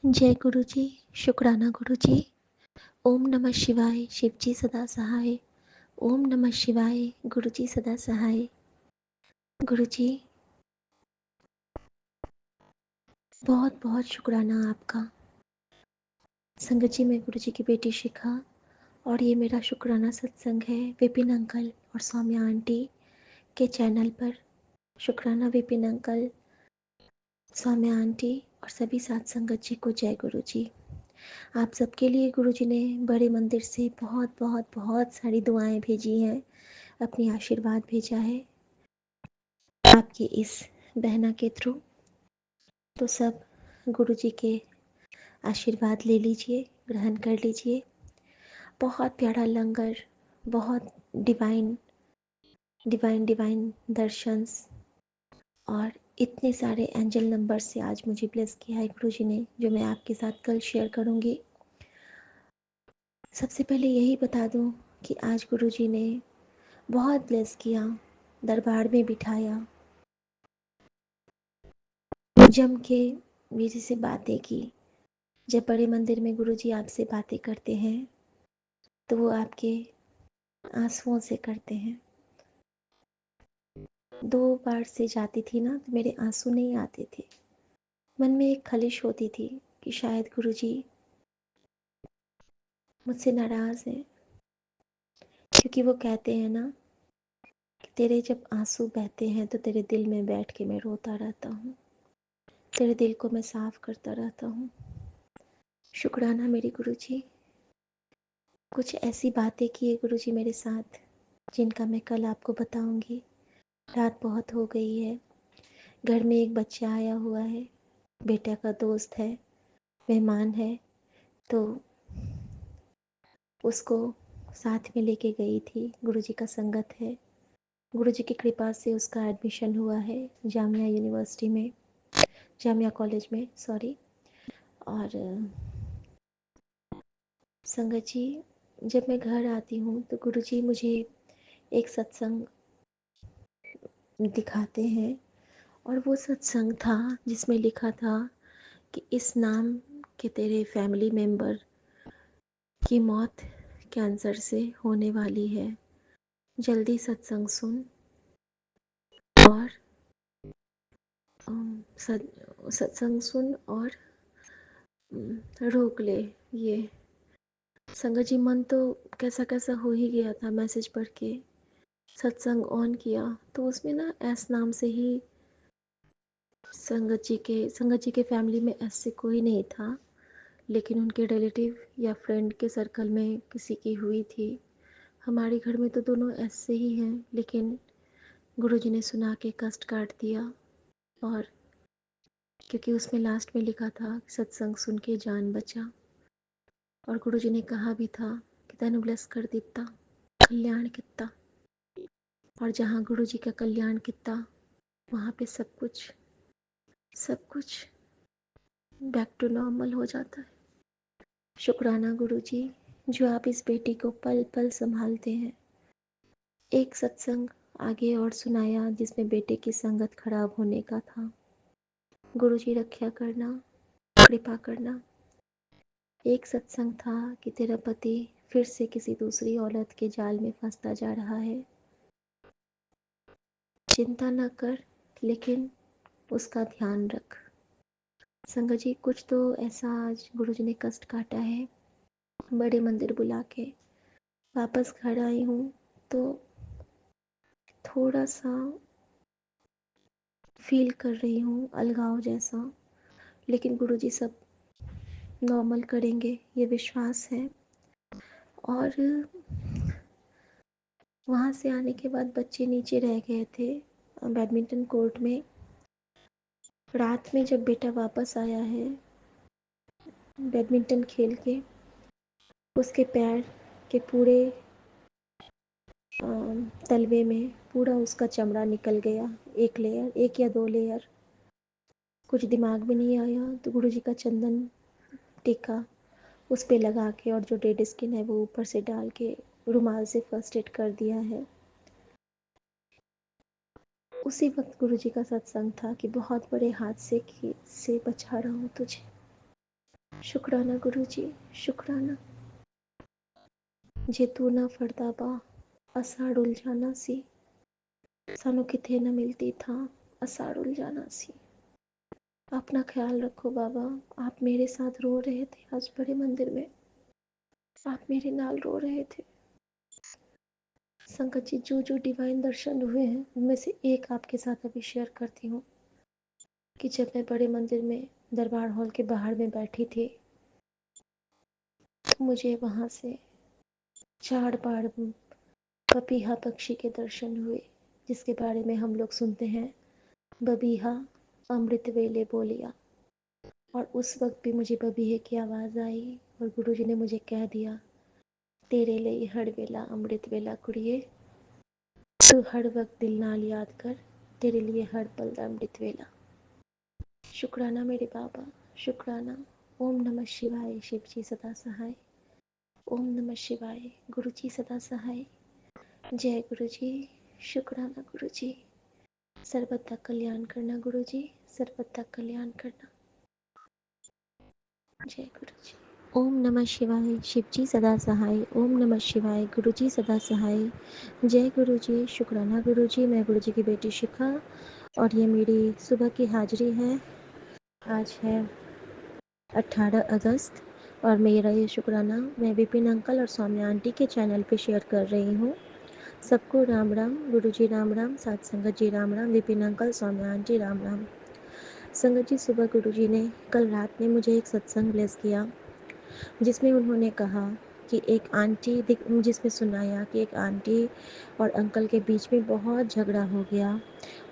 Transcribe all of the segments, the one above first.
जय गुरु जी। शुक्राना गुरु जी। ओम नमः शिवाय। शिव जी सदा सहाय। ओम नमः शिवाय। गुरु जी सदा सहाय। गुरु जी बहुत बहुत शुक्राना आपका। संगत जी, मैं गुरु जी की बेटी शिखा और ये मेरा शुक्राना सत्संग है विपिन अंकल और सौम्या आंटी के चैनल पर। शुक्राना विपिन अंकल, सौम्या आंटी और सभी साथ संगत जी को जय गुरु जी। आप सबके लिए गुरु जी ने बड़े मंदिर से बहुत बहुत बहुत सारी दुआएं भेजी हैं, अपनी आशीर्वाद भेजा है आपकी इस बहना के थ्रू। तो सब गुरु जी के आशीर्वाद ले लीजिए, ग्रहण कर लीजिए। बहुत प्यारा लंगर, बहुत डिवाइन डिवाइन डिवाइन दर्शंस और इतने एंजल नंबर से आज मुझे ब्लेस किया है गुरु जी ने, जो मैं आपके साथ कल शेयर करूँगी। सबसे पहले यही बता दूँ कि आज गुरु जी ने बहुत ब्लेस किया, दरबार में बिठाया, जम के मेरे से बातें की। जब बड़े मंदिर में गुरु जी आपसे बातें करते हैं तो वो आपके आंसुओं से करते हैं। 2 बार से जाती थी ना तो मेरे आंसू नहीं आते थे। मन में एक खलिश होती थी कि शायद गुरु जी मुझसे नाराज़ हैं, क्योंकि वो कहते हैं ना कि तेरे जब आंसू बहते हैं तो तेरे दिल में बैठ के मैं रोता रहता हूँ, तेरे दिल को मैं साफ करता रहता हूँ। शुक्राना मेरे गुरु जी। कुछ ऐसी बातें किए गुरु जी मेरे साथ जिनका मैं कल आपको बताऊंगी। रात बहुत हो गई है, घर में एक बच्चा आया हुआ है, बेटा का दोस्त है, मेहमान है, तो उसको साथ में लेके गई थी। गुरु जी का संगत है, गुरु जी की कृपा से उसका एडमिशन हुआ है जामिया यूनिवर्सिटी में, जामिया कॉलेज में, सॉरी। और संगत जी, जब मैं घर आती हूँ तो गुरु जी मुझे एक सत्संग दिखाते हैं, और वो सत्संग था जिसमें लिखा था कि इस नाम के तेरे फैमिली मेंबर की मौत कैंसर से होने वाली है, जल्दी सत्संग सुन और सत्संग सुन और रोक ले ये। संगत जी, मन तो कैसा कैसा हो ही गया था मैसेज पढ़ के। सत्संग ऑन किया तो उसमें ना एस नाम से ही, संगत जी के फैमिली में एस से कोई नहीं था, लेकिन उनके रिलेटिव या फ्रेंड के सर्कल में किसी की हुई थी। हमारे घर में तो दोनों एस से ही हैं, लेकिन गुरुजी ने सुना के कष्ट काट दिया। और क्योंकि उसमें लास्ट में लिखा था सत्संग सुन के जान बचा, और गुरुजी ने कहा भी था कि तैनू ब्लेस कर दिता, कल्याण किता। और जहाँ गुरुजी का कल्याण किता वहाँ पे सब कुछ बैक टू नॉर्मल हो जाता है। शुक्राना गुरुजी, जो आप इस बेटी को पल पल संभालते हैं। एक सत्संग आगे और सुनाया जिसमें बेटे की संगत खराब होने का था। गुरुजी रक्षा करना, कृपा करना। एक सत्संग था कि तेरा पति फिर से किसी दूसरी औरत के जाल में फंसता जा रहा है, चिंता न कर, लेकिन उसका ध्यान रख। संगत जी, कुछ तो ऐसा आज गुरुजी ने कष्ट काटा है। बड़े मंदिर बुला के वापस घर आई हूँ तो थोड़ा सा फील कर रही हूँ अलगाव जैसा, लेकिन गुरुजी सब नॉर्मल करेंगे ये विश्वास है। और वहाँ से आने के बाद बच्चे नीचे रह गए थे बैडमिंटन कोर्ट में। रात में जब बेटा वापस आया है बैडमिंटन खेल के, उसके पैर के पूरे तलवे में पूरा उसका चमड़ा निकल गया, एक लेयर, एक या 2 लेयर। कुछ दिमाग में नहीं आया तो गुरुजी का चंदन टीका उस पे लगा के और जो डेड स्किन है वो ऊपर से डाल के रुमाल से फर्स्ट एड कर दिया है। उसी वक्त गुरुजी का सत्संग था कि बहुत बड़े हादसे से बचा रहा हूँ तुझे। शुक्राना गुरुजी, शुक्राना। जे तू ना फड़दा बा असाड़ उलझाना सी, सानू किथे न मिलती था असाड़ उलझाना सी। अपना ख्याल रखो बाबा। आप मेरे साथ रो रहे थे आज बड़े मंदिर में, आप मेरे नाल रो रहे थे। संगत जी, जो जो डिवाइन दर्शन हुए हैं उनमें से एक आपके साथ अभी शेयर करती हूँ कि जब मैं बड़े मंदिर में दरबार हॉल के बाहर में बैठी थी तो मुझे वहाँ से झाड़ पाड़ पपीहा पक्षी के दर्शन हुए, जिसके बारे में हम लोग सुनते हैं, बबीहा अमृत वेले बोलिया। और उस वक्त भी मुझे बबीहे की आवाज़ आई और गुरुजी ने मुझे कह दिया, तेरे लिए हर वेला अमृत वेला कुड़िए, तू हर वक्त दिल नाल याद कर, तेरे लिए हर पल अमृत वेला। शुक्राना मेरे बाबा, शुक्राना। ओम नमः शिवाय, शिव जी सदा सहाय। ओम नमः शिवाय, गुरु जी सदा सहाय। जय गुरु जी, शुक्राना गुरु जी। सर्वदा कल्याण करना गुरु जी, सर्वदा कल्याण करना। जय गुरु जी। ओम नमः शिवाय, शिव जी सदा सहाय। ओम नमः शिवाय, गुरु जी सदा सहाय। जय गुरु जी, शुक्राना गुरु जी। मैं गुरु जी की बेटी शिखा और ये मेरी सुबह की हाजिरी है। आज है 18 अगस्त और मेरा ये शुक्राना मैं विपिन अंकल और सौम्या आंटी के चैनल पे शेयर कर रही हूँ। सबको राम राम, गुरु जी राम राम, साथ संगत जी राम राम, विपिन अंकल, सौम्या आंटी राम राम। संगत जी, सुबह गुरु जी ने कल रात में मुझे एक सत्संग ब्लेस किया जिसमें उन्होंने कहा कि एक आंटी जिसमें सुनाया कि एक आंटी और अंकल के बीच में बहुत झगड़ा हो गया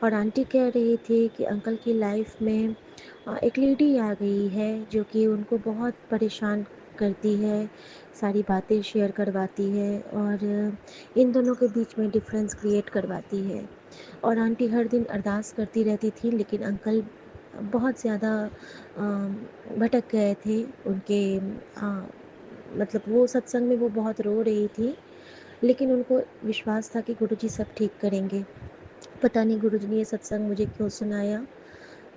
और आंटी कह रही थी कि अंकल की लाइफ में एक लेडी आ गई है जो कि उनको बहुत परेशान करती है, सारी बातें शेयर करवाती है और इन दोनों के बीच में डिफरेंस क्रिएट करवाती है। और आंटी हर दिन अरदास करती रहती थी, लेकिन अंकल बहुत ज़्यादा भटक गए थे उनके मतलब वो सत्संग में वो बहुत रो रही थी, लेकिन उनको विश्वास था कि गुरुजी सब ठीक करेंगे। पता नहीं गुरुजी ने ये सत्संग मुझे क्यों सुनाया,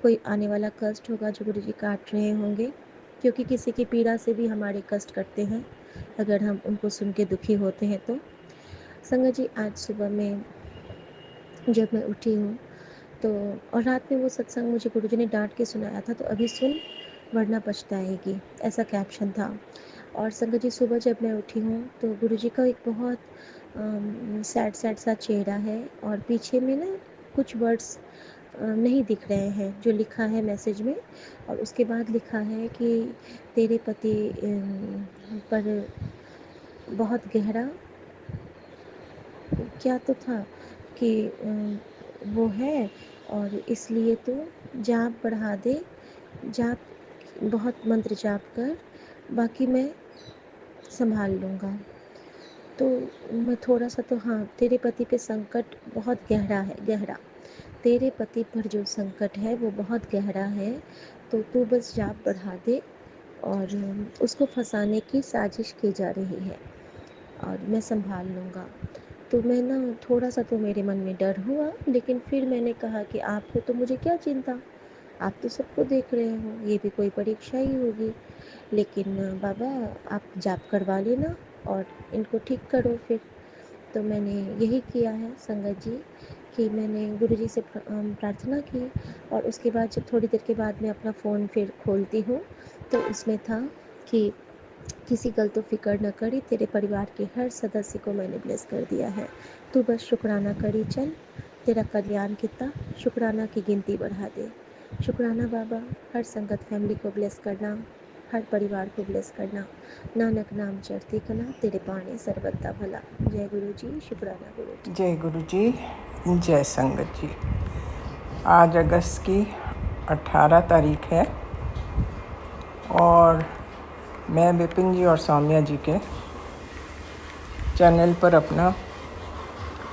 कोई आने वाला कष्ट होगा जो गुरुजी काट रहे होंगे, क्योंकि किसी की पीड़ा से भी हमारे कष्ट कटते हैं अगर हम उनको सुन के दुखी होते हैं तो। संगत जी, आज सुबह में जब मैं उठी हूँ तो और रात में वो सत्संग मुझे गुरुजी ने डांट के सुनाया था, तो अभी सुन वरना पछताएगी, ऐसा कैप्शन था। और संगत जी, सुबह जब मैं उठी हूँ तो गुरुजी का एक बहुत सैड सैड सा चेहरा है और पीछे में ना कुछ वर्ड्स नहीं दिख रहे हैं जो लिखा है मैसेज में। और उसके बाद लिखा है कि तेरे पति पर बहुत गहरा क्या तो था कि वो है और इसलिए तो जाप बढ़ा दे, जाप बहुत मंत्र जाप कर, बाकी मैं संभाल लूँगा। तो मैं थोड़ा सा तो हाँ, तेरे पति पे संकट बहुत गहरा है, गहरा, तेरे पति पर जो संकट है वो बहुत गहरा है, तो तू बस जाप बढ़ा दे और उसको फंसाने की साजिश की जा रही है और मैं संभाल लूँगा। तो मैं ना थोड़ा सा तो मेरे मन में डर हुआ, लेकिन फिर मैंने कहा कि आपको तो मुझे क्या चिंता, आप तो सबको देख रहे हो, ये भी कोई परीक्षा ही होगी, लेकिन बाबा आप जाप करवा लेना और इनको ठीक करो फिर। तो मैंने यही किया है संगत जी कि मैंने गुरुजी से प्रार्थना की और उसके बाद जब थोड़ी देर के बाद मैं अपना फ़ोन फिर खोलती हूँ तो उसमें था कि किसी गल तो फिक्र न करी, तेरे परिवार के हर सदस्य को मैंने ब्लेस कर दिया है, तू बस शुक्राना करी चल, तेरा कल्याण कितना, शुक्राना की गिनती बढ़ा दे। शुक्राना बाबा, हर संगत फैमिली को ब्लेस करना, हर परिवार को ब्लेस करना, नानक नाम चढ़ती कना, तेरे पाने सर्वदा भला। जय गुरु जी, शुक्राना गुरु जी। जय गुरु जी, जय संगत जी। आज अगस्त की 18 तारीख है और मैं विपिन जी और सौम्या जी के चैनल पर अपना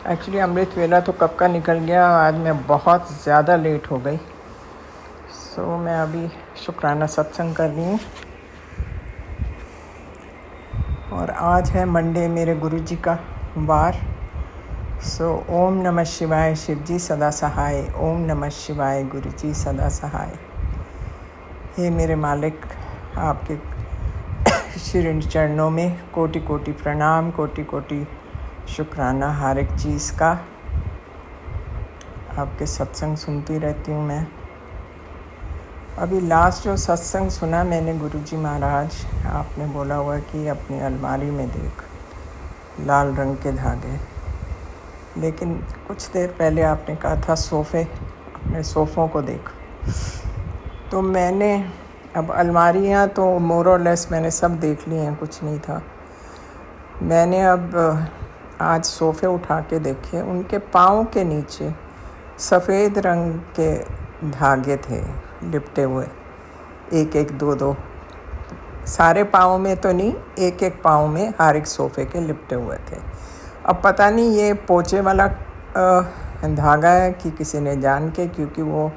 एक्चुअली अमृत वेला तो कब का निकल गया, आज मैं बहुत ज़्यादा लेट हो गई। सो मैं अभी शुक्राना सत्संग कर रही हूँ और आज है मंडे, मेरे गुरु जी का वार। सो ओम नमः शिवाय, शिव जी सदा सहाय। ओम नमः शिवाय, गुरु जी सदा सहाय। हे मेरे मालिक, आपके श्री चरणों में कोटि कोटि प्रणाम, कोटि कोटि शुक्राना हर एक चीज़ का। आपके सत्संग सुनती रहती हूँ मैं। अभी लास्ट जो सत्संग सुना मैंने गुरुजी महाराज, आपने बोला हुआ कि अपनी अलमारी में देख लाल रंग के धागे, लेकिन कुछ देर पहले आपने कहा था सोफ़े, अपने सोफ़ों को देख। तो मैंने अब अलमारियाँ तो मोर और लेस मैंने सब देख ली हैं, कुछ नहीं था। मैंने अब आज सोफ़े उठा के देखे, उनके पाँव के नीचे सफ़ेद रंग के धागे थे लिपटे हुए, एक एक दो दो, सारे पाँव में तो नहीं, एक एक पाँव में हर एक सोफ़े के लिपटे हुए थे। अब पता नहीं ये पोचे वाला धागा है कि किसी ने जान के, क्योंकि वो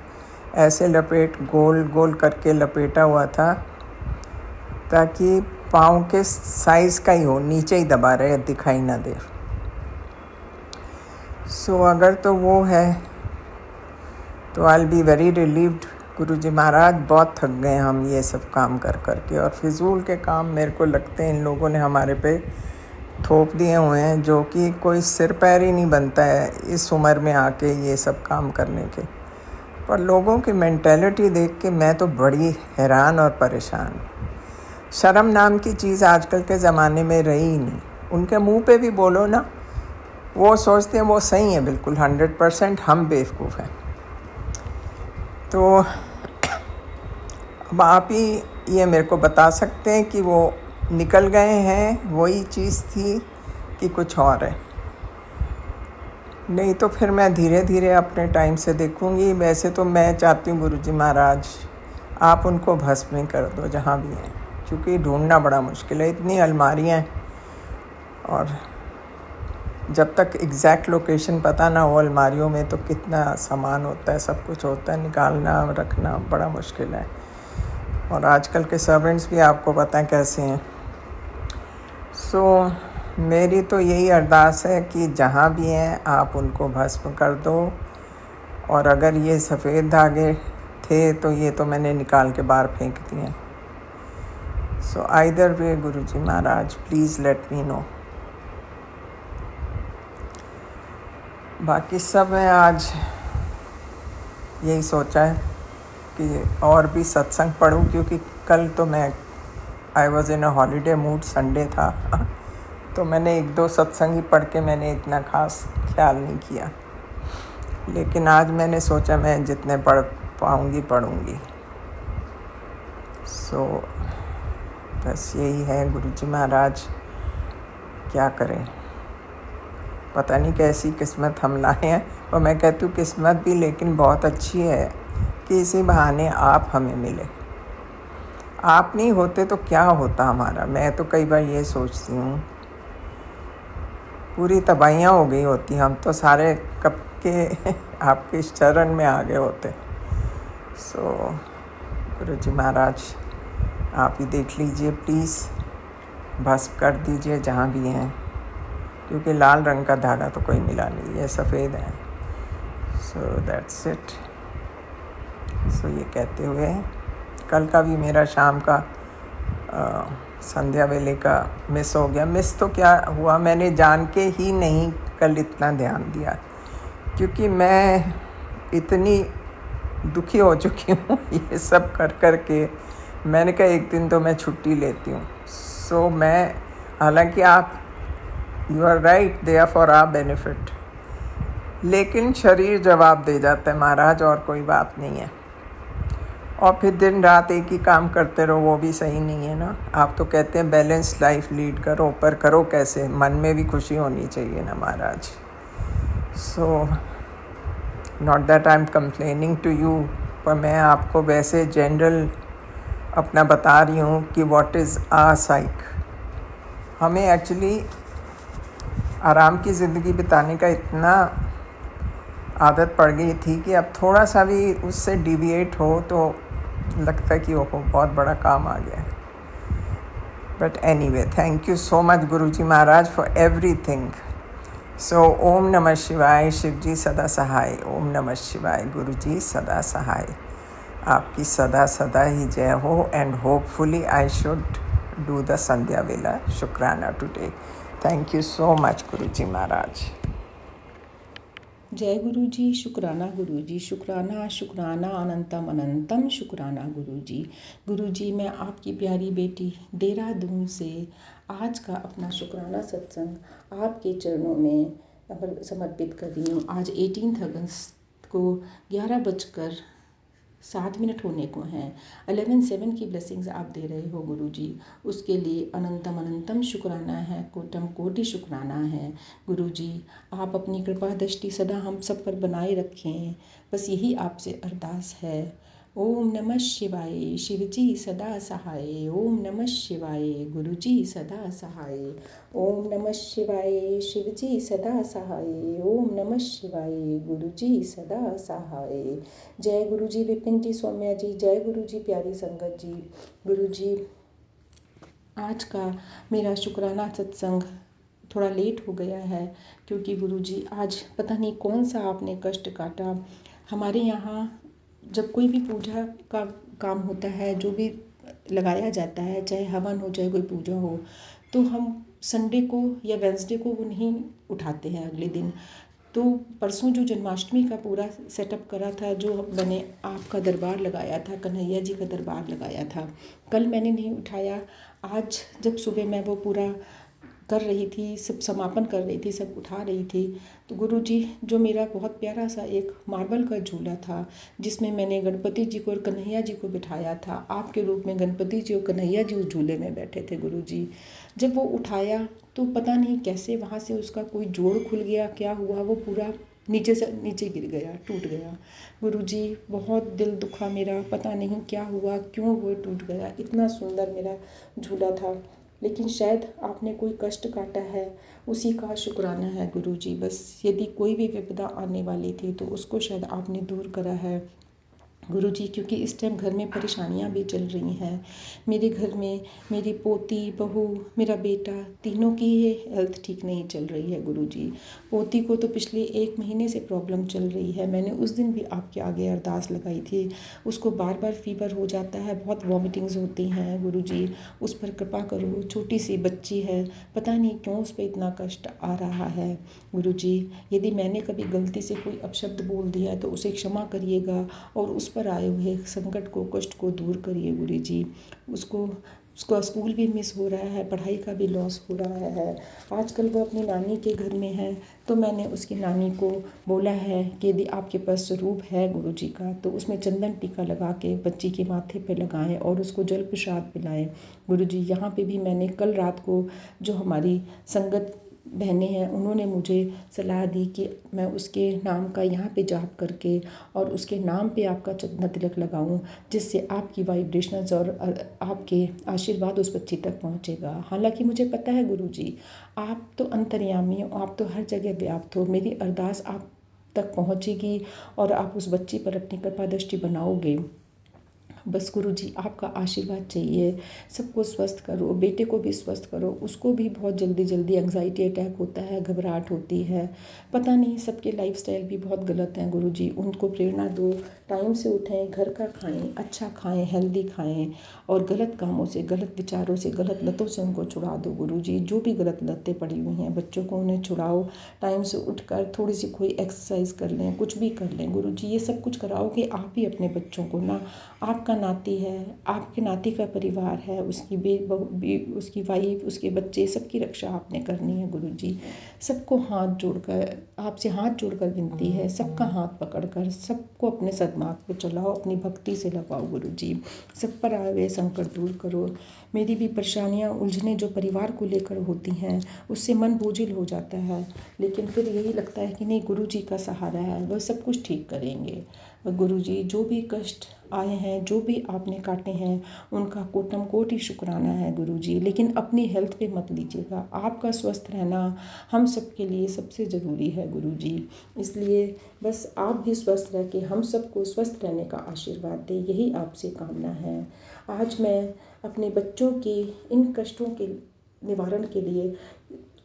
ऐसे लपेट गोल गोल करके लपेटा हुआ था ताकि पाँव के साइज़ का ही हो, नीचे ही दबा रहे, दिखाई ना दे। सो अगर तो वो है तो I will be very relieved. Guruji Maharaj बहुत थक गए हम ये सब काम कर कर के, और फिजूल के काम मेरे को लगते हैं इन लोगों ने हमारे पे थोप दिए हुए हैं, जो कि कोई सिर पैर ही नहीं बनता है इस उम्र में आके ये सब काम करने के। पर लोगों की मेंटेलिटी देख के मैं तो बड़ी हैरान और परेशान। शर्म नाम की चीज़ आजकल के ज़माने में रही ही नहीं। उनके मुंह पे भी बोलो ना, वो सोचते हैं वो सही है बिल्कुल 100%, हम बेवकूफ़ हैं। तो अब आप ही ये मेरे को बता सकते हैं कि वो निकल गए हैं, वही चीज़ थी कि कुछ और है। नहीं तो फिर मैं धीरे धीरे अपने टाइम से देखूंगी। वैसे तो मैं चाहती हूँ गुरुजी महाराज आप उनको भस्म ही कर दो जहाँ भी हैं, क्योंकि ढूंढना बड़ा मुश्किल है, इतनी अलमारियाँ हैं, और जब तक एग्जैक्ट लोकेशन पता ना हो अलमारियों में तो कितना सामान होता है, सब कुछ होता है, निकालना रखना बड़ा मुश्किल है। और आजकल के सर्वेंट्स भी आपको पता है कैसे हैं। सो मेरी तो यही अरदास है कि जहाँ भी हैं आप उनको भस्म कर दो। और अगर ये सफ़ेद धागे थे तो ये तो मैंने निकाल के बाहर फेंक दिए। So either way Guruji Maharaj please let me know. बाकी सब मैं आज यही सोचा है कि और भी सत्संग पढ़ूं, क्योंकि कल तो मैं I was in a holiday mood, Sunday था तो मैंने एक दो सत्संग ही पढ़ के मैंने इतना खास ख्याल नहीं किया। लेकिन आज मैंने सोचा मैं जितने पढ़ पाऊँगी पढ़ूँगी। सो बस यही है गुरुजी महाराज, क्या करें, पता नहीं कैसी किस्मत हम लाए हैं। और मैं कहती हूँ किस्मत भी लेकिन बहुत अच्छी है कि इसी बहाने आप हमें मिले। आप नहीं होते तो क्या होता हमारा। मैं तो कई बार ये सोचती हूँ पूरी तबाहियाँ हो गई होती, हम तो सारे कब के आपके चरण में आ गए होते। सो गुरुजी महाराज आप ही देख लीजिए प्लीज़, भस्म कर दीजिए जहाँ भी हैं, क्योंकि लाल रंग का धागा तो कोई मिला नहीं, ये सफ़ेद है। So that's it. सो ये कहते हुए कल का भी मेरा शाम का संध्या वेले का मिस हो गया। मिस तो क्या हुआ, मैंने जान के ही नहीं कल इतना ध्यान दिया, क्योंकि मैं इतनी दुखी हो चुकी हूँ ये सब कर कर के। मैंने कहा एक दिन तो मैं छुट्टी लेती हूँ। सो मैं, हालांकि आप you are right, they are for our benefit, लेकिन शरीर जवाब दे जाता है महाराज, और कोई बात नहीं है। और फिर दिन रात एक ही काम करते रहो, वो भी सही नहीं है ना। आप तो कहते हैं बैलेंस लाइफ लीड करो, पर करो कैसे, मन में भी खुशी होनी चाहिए ना Maharaj. So not that I am complaining to you, पर मैं आपको वैसे जनरल अपना बता रही हूँ कि व्हाट इज़ आ साइक। हमें एक्चुअली आराम की ज़िंदगी बिताने का इतना आदत पड़ गई थी कि अब थोड़ा सा भी उससे डिविएट हो तो लगता है कि ओह बहुत बड़ा काम आ गया है। But anyway, thank you so much Guruji Maharaj for everything. So ओम नमः शिवाय, शिव जी सदा सहाय। ओम नमः शिवाय, गुरुजी सदा सहाय। आपकी सदा सदा ही जय हो and hopefully I should do the संध्या वेला शुक्राना today. Thank you so much Guruji Maharaj. जय गुरु जी, शुक्राना गुरु जी, शुक्राना शुक्राना अनंतम अनंतम शुक्राना गुरु जी. गुरु जी, मैं आपकी प्यारी बेटी देहरादून से आज का अपना शुक्राना सत्संग आपके चरणों में समर्पित कर रही हूँ. आज 18 अगस्त को 11:07 होने को हैं. 11/7 की ब्लेसिंग्स आप दे रहे हो गुरु जी, उसके लिए अनंतम अनंतम शुक्राना है, कोटम कोटि शुक्राना है. गुरु जी, आप अपनी कृपा दृष्टि सदा हम सब पर बनाए रखें, बस यही आपसे अरदास है. ओम नमः शिवाय, शिव जी सदा सहाय. ओम नमः शिवाय, गुरु जी सदा सहाय. ओम नमः शिवाय, शिव जी सदा सहाय. ओम नमः शिवाय, गुरु जी सदा सहाय. जय गुरु जी विपिन जी, सौम्या जी, जय गुरु जी प्यारी संगत जी. गुरु जी, आज का मेरा शुक्राना सत्संग थोड़ा लेट हो गया है, क्योंकि गुरु जी आज पता नहीं कौन सा आपने कष्ट काटा. हमारे यहाँ जब कोई भी पूजा का काम होता है, जो भी लगाया जाता है, चाहे हवन हो चाहे कोई पूजा हो, तो हम संडे को या वेंसडे को वो नहीं उठाते हैं अगले दिन. तो परसों जो जन्माष्टमी का पूरा सेटअप करा था, जो मैंने आपका दरबार लगाया था, कन्हैया जी का दरबार लगाया था, कल मैंने नहीं उठाया. आज जब सुबह मैं वो पूरा कर रही थी, सब समापन कर रही थी, सब उठा रही थी, तो गुरु जी जो मेरा बहुत प्यारा सा एक मार्बल का झूला था, जिसमें मैंने गणपति जी को और कन्हैया जी को बिठाया था, आपके रूप में गणपति जी और कन्हैया जी उस झूले में बैठे थे. गुरु जी, जब वो उठाया तो पता नहीं कैसे वहाँ से उसका कोई जोड़ खुल गया, क्या हुआ, वो पूरा नीचे से नीचे गिर गया, टूट गया. गुरु जी, बहुत दिल दुखा मेरा, पता नहीं क्या हुआ, क्यों वो टूट गया. इतना सुंदर मेरा झूला था, लेकिन शायद आपने कोई कष्ट काटा है, उसी का शुक्राना है गुरु जी. बस यदि कोई भी विपदा आने वाली थी तो उसको शायद आपने दूर करा है गुरु जी, क्योंकि इस टाइम घर में परेशानियां भी चल रही हैं. मेरे घर में मेरी पोती, बहू, मेरा बेटा, तीनों की हेल्थ ठीक नहीं चल रही है गुरु जी. पोती को तो पिछले 1 महीने से प्रॉब्लम चल रही है. मैंने उस दिन भी आपके आगे अरदास लगाई थी. उसको बार बार फीवर हो जाता है, बहुत वॉमिटिंग्स होती हैं गुरु जी, उस पर कृपा करो. छोटी सी बच्ची है, पता नहीं क्यों उस पर इतना कष्ट आ रहा है. गुरु जी, यदि मैंने कभी गलती से कोई अपशब्द बोल दिया तो उसे क्षमा करिएगा, और उस पर आए हुए संकट को, कष्ट को दूर करिए गुरु जी. उसका स्कूल भी मिस हो रहा है, पढ़ाई का भी लॉस हो रहा है. आजकल वो अपनी नानी के घर में है, तो मैंने उसकी नानी को बोला है कि यदि आपके पास स्वरूप है गुरु जी का, तो उसमें चंदन टीका लगा के बच्ची के माथे पे लगाएं और उसको जल प्रसाद पिलाएं. गुरु जी, यहाँ पे भी मैंने कल रात को, जो हमारी संगत बहनें हैं, उन्होंने मुझे सलाह दी कि मैं उसके नाम का यहाँ पे जाप करके और उसके नाम पे आपका चंदन तिलक लगाऊं, जिससे आपकी वाइब्रेशंस और आपके आशीर्वाद उस बच्ची तक पहुँचेगा. हालांकि मुझे पता है गुरु जी, आप तो अंतर्यामी हो, आप तो हर जगह व्याप्त हो. मेरी अरदास आप तक पहुँचेगी और आप उस बच्ची पर अपनी कृपा दृष्टि बनाओगे. बस गुरु जी, आपका आशीर्वाद चाहिए. सबको स्वस्थ करो, बेटे को भी स्वस्थ करो. उसको भी बहुत जल्दी जल्दी एंग्जाइटी अटैक होता है, घबराहट होती है. पता नहीं, सबके लाइफस्टाइल भी बहुत गलत हैं गुरु जी. उनको प्रेरणा दो, टाइम से उठें, घर का खाएं, अच्छा खाएं, हेल्दी खाएं, और गलत कामों से, गलत विचारों से, गलत लतों से उनको छुड़ा दो गुरु जी. जो भी गलत लतें पड़ी हुई हैं बच्चों को, उन्हें छुड़ाओ. टाइम से उठकर थोड़ी सी कोई एक्सरसाइज कर लें, कुछ भी कर लें गुरु जी. ये सब कुछ कराओ कि आप ही अपने बच्चों को ना, आपका नाती है, आपके नाती का परिवार है, उसकी वाइफ, उसके बच्चे, सबकी रक्षा आपने करनी है गुरु जी. सबको हाथ जोड़कर, आपसे हाथ जोड़कर विनती है, सबका हाथ पकड़कर सबको अपने सद्मार्ग पे चलाओ, अपनी भक्ति से लगाओ गुरु जी. सब पर आए हुए संकट दूर करो. मेरी भी परेशानियाँ, उलझने जो परिवार को लेकर होती हैं, उससे मन बोझिल हो जाता है, लेकिन फिर यही लगता है कि नहीं, गुरु जी का सहारा है, वह सब कुछ ठीक करेंगे. गुरु जी, जो भी कष्ट आए हैं, जो भी आपने काटे हैं, उनका कोटम कोटि शुक्राना है गुरु जी. लेकिन अपनी हेल्थ पे मत लीजिएगा. आपका स्वस्थ रहना हम सबके लिए सबसे ज़रूरी है गुरु जी. इसलिए बस आप भी स्वस्थ रह के हम सबको स्वस्थ रहने का आशीर्वाद दें, यही आपसे कामना है. आज मैं अपने बच्चों के इन कष्टों के निवारण के लिए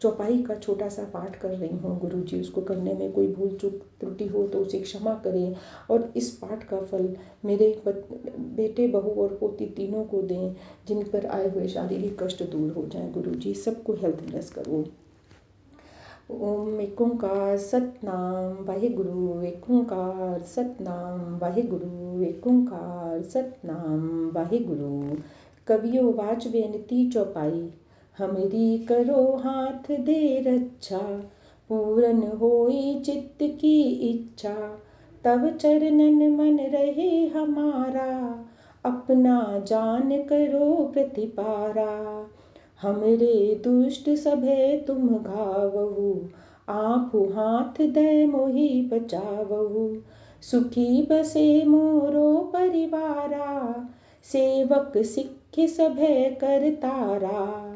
चौपाई का छोटा सा पाठ कर रही हूँ गुरुजी, उसको करने में कोई भूल चूक त्रुटि हो तो उसे क्षमा करें, और इस पाठ का फल मेरे बेटे, बहू और पोती तीनों को दें, जिन पर आए हुए शारीरिक कष्ट दूर हो जाएं। गुरुजी सबको हेल्थ ब्लेस करो। ओम एक ओंकार सतनाम वाहिगुरु, एक ओंकार सतनाम वाहिगुरु, एक ओंकार सतनाम वाहिगुरु। कवियो वाच बेनती चौपाई, हमरी करो हाथ दे रक्षा, पूरन होई चित्त की इच्छा, तब चरणन मन रहे हमारा, अपना जान करो प्रतिपारा। हमरे दुष्ट सभे तुम घावहु, आपु हाथ दे मोहि बचावहु, सुखी बसे मोरो परिवारा, सेवक सिख सभे कर तारा।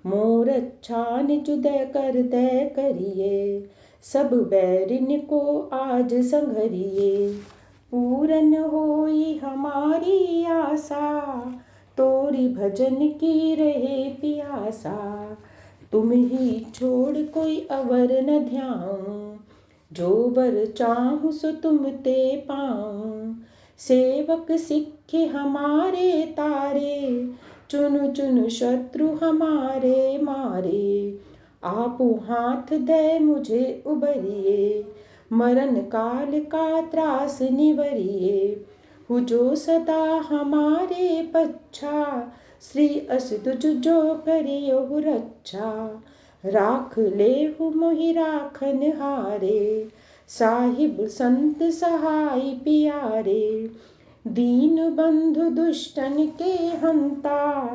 मोर अच्छा निज दय कर दय करिए, सब बैरिन को आज संघरिए। पूरन होई हमारी आशा, तोरी भजन की रहे पियासा। तुम ही छोड़ कोई अवर न ध्याऊं, जो बर चाहूं सो तुम ते पाऊं। सेवक सिख हमारे तारे, चुन चुन शत्रु हमारे मारे। आपु हाथ दे मुझे उबरिए, मरण काल का त्रास निवरिए। हुजो सदा हमारे पच्छा, श्री अस तुझ जो करियो रक्षा। राख लेहु मोहि राखन हारे, साहिब संत सहाय पियारे। दीन बंधु दुष्टन के हंता,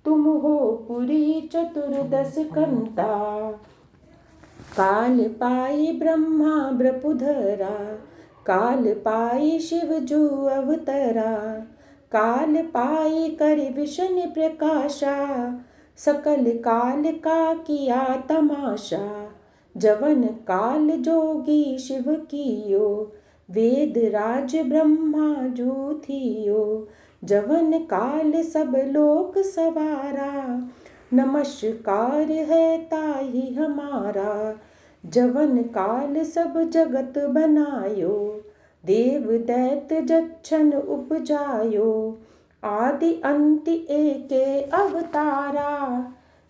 तुम हो पुरी चतुर्दश कंता। काल पाई ब्रह्मा ब्रपुधरा, काल पाई शिव जू अवतरा। काल पाई कर विष्णु प्रकाशा, सकल काल का किया तमाशा। जवन काल जोगी शिव कियो, वेद राज ब्रह्मा जू थियो। जवन काल सब लोक सवारा, नमस्कार है ताहि हमारा। जवन काल सब जगत बनायो, देव दैत जच्छन उपजायो। आदि अंत एके अवतारा,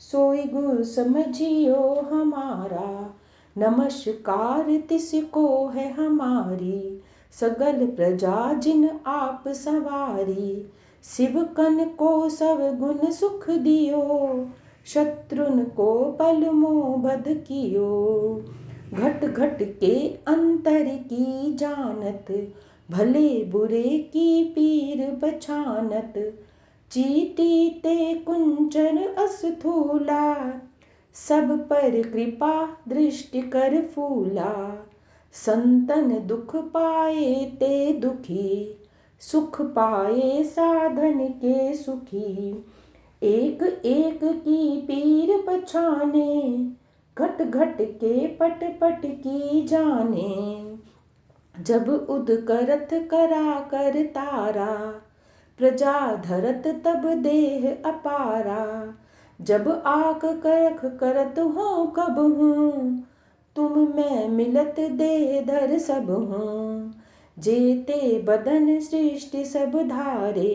सोई गुर समझियो हमारा। नमस्कार तिसको है हमारी, सगल प्रजा जिन आप सवारी। शिव कन को सब गुण सुख दियो, शत्रुन को पल मोह बध कियो। घट घट के अंतर की जानत, भले बुरे की पीर पछानत। चीटी ते कुंचन अस्थूला, सब पर कृपा दृष्टि कर फूला। संतन दुख पाए ते दुखी, सुख पाए साधन के सुखी। एक एक की पीर पछाने, घट घट के पट पट की जाने। जब उद करत करा कर तारा, प्रजा धरत तब देह अपारा। जब आक करख करत हो कब हूँ, तुम मैं मिलत देह धर सब हूँ। जेते बदन सृष्टि सब धारे,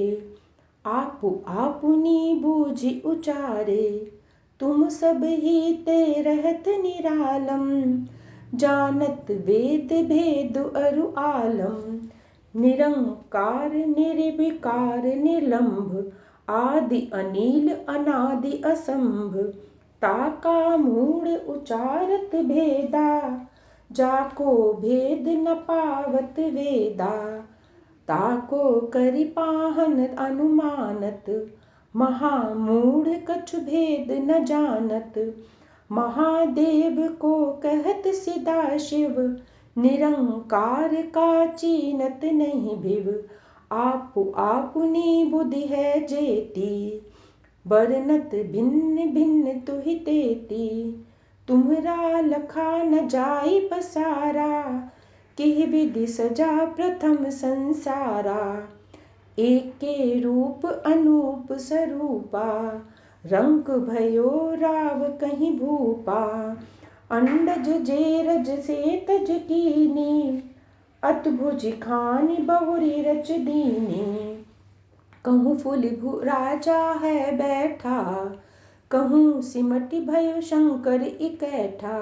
आपु आपुनी बूझि उचारे। तुम सब ही ते रहत निरालम, जानत वेद भेद अरु आलम। निरंकार निर्विकार निर्लंभ, आदि अनील अनादि असंभ। ताका मूढ़ उचारत भेदा, जाको भेद न पावत वेदा। ताको करि पाहन अनुमानत, महामूढ़ कछु भेद न जानत। महादेव को कहत सदाशिव, निरंकार का चीनत नहीं भिव। आपु आपुनी बुद्धि है जेती, बरनत भिन्न भिन्न तुहि तेती। तुम्हरा लखा न जाई पसारा, किह विधि सजा प्रथम संसारा। एके रूप अनूप स्वरूपा, रंक भयो राव कहीं भूपा, अंडज जेरज से तज कीनी, अतभुज खानी बहुरी रच दीनी। कहूँ फूल राजा है बैठा, कहूँ सिमट भयो शंकर इकैठा।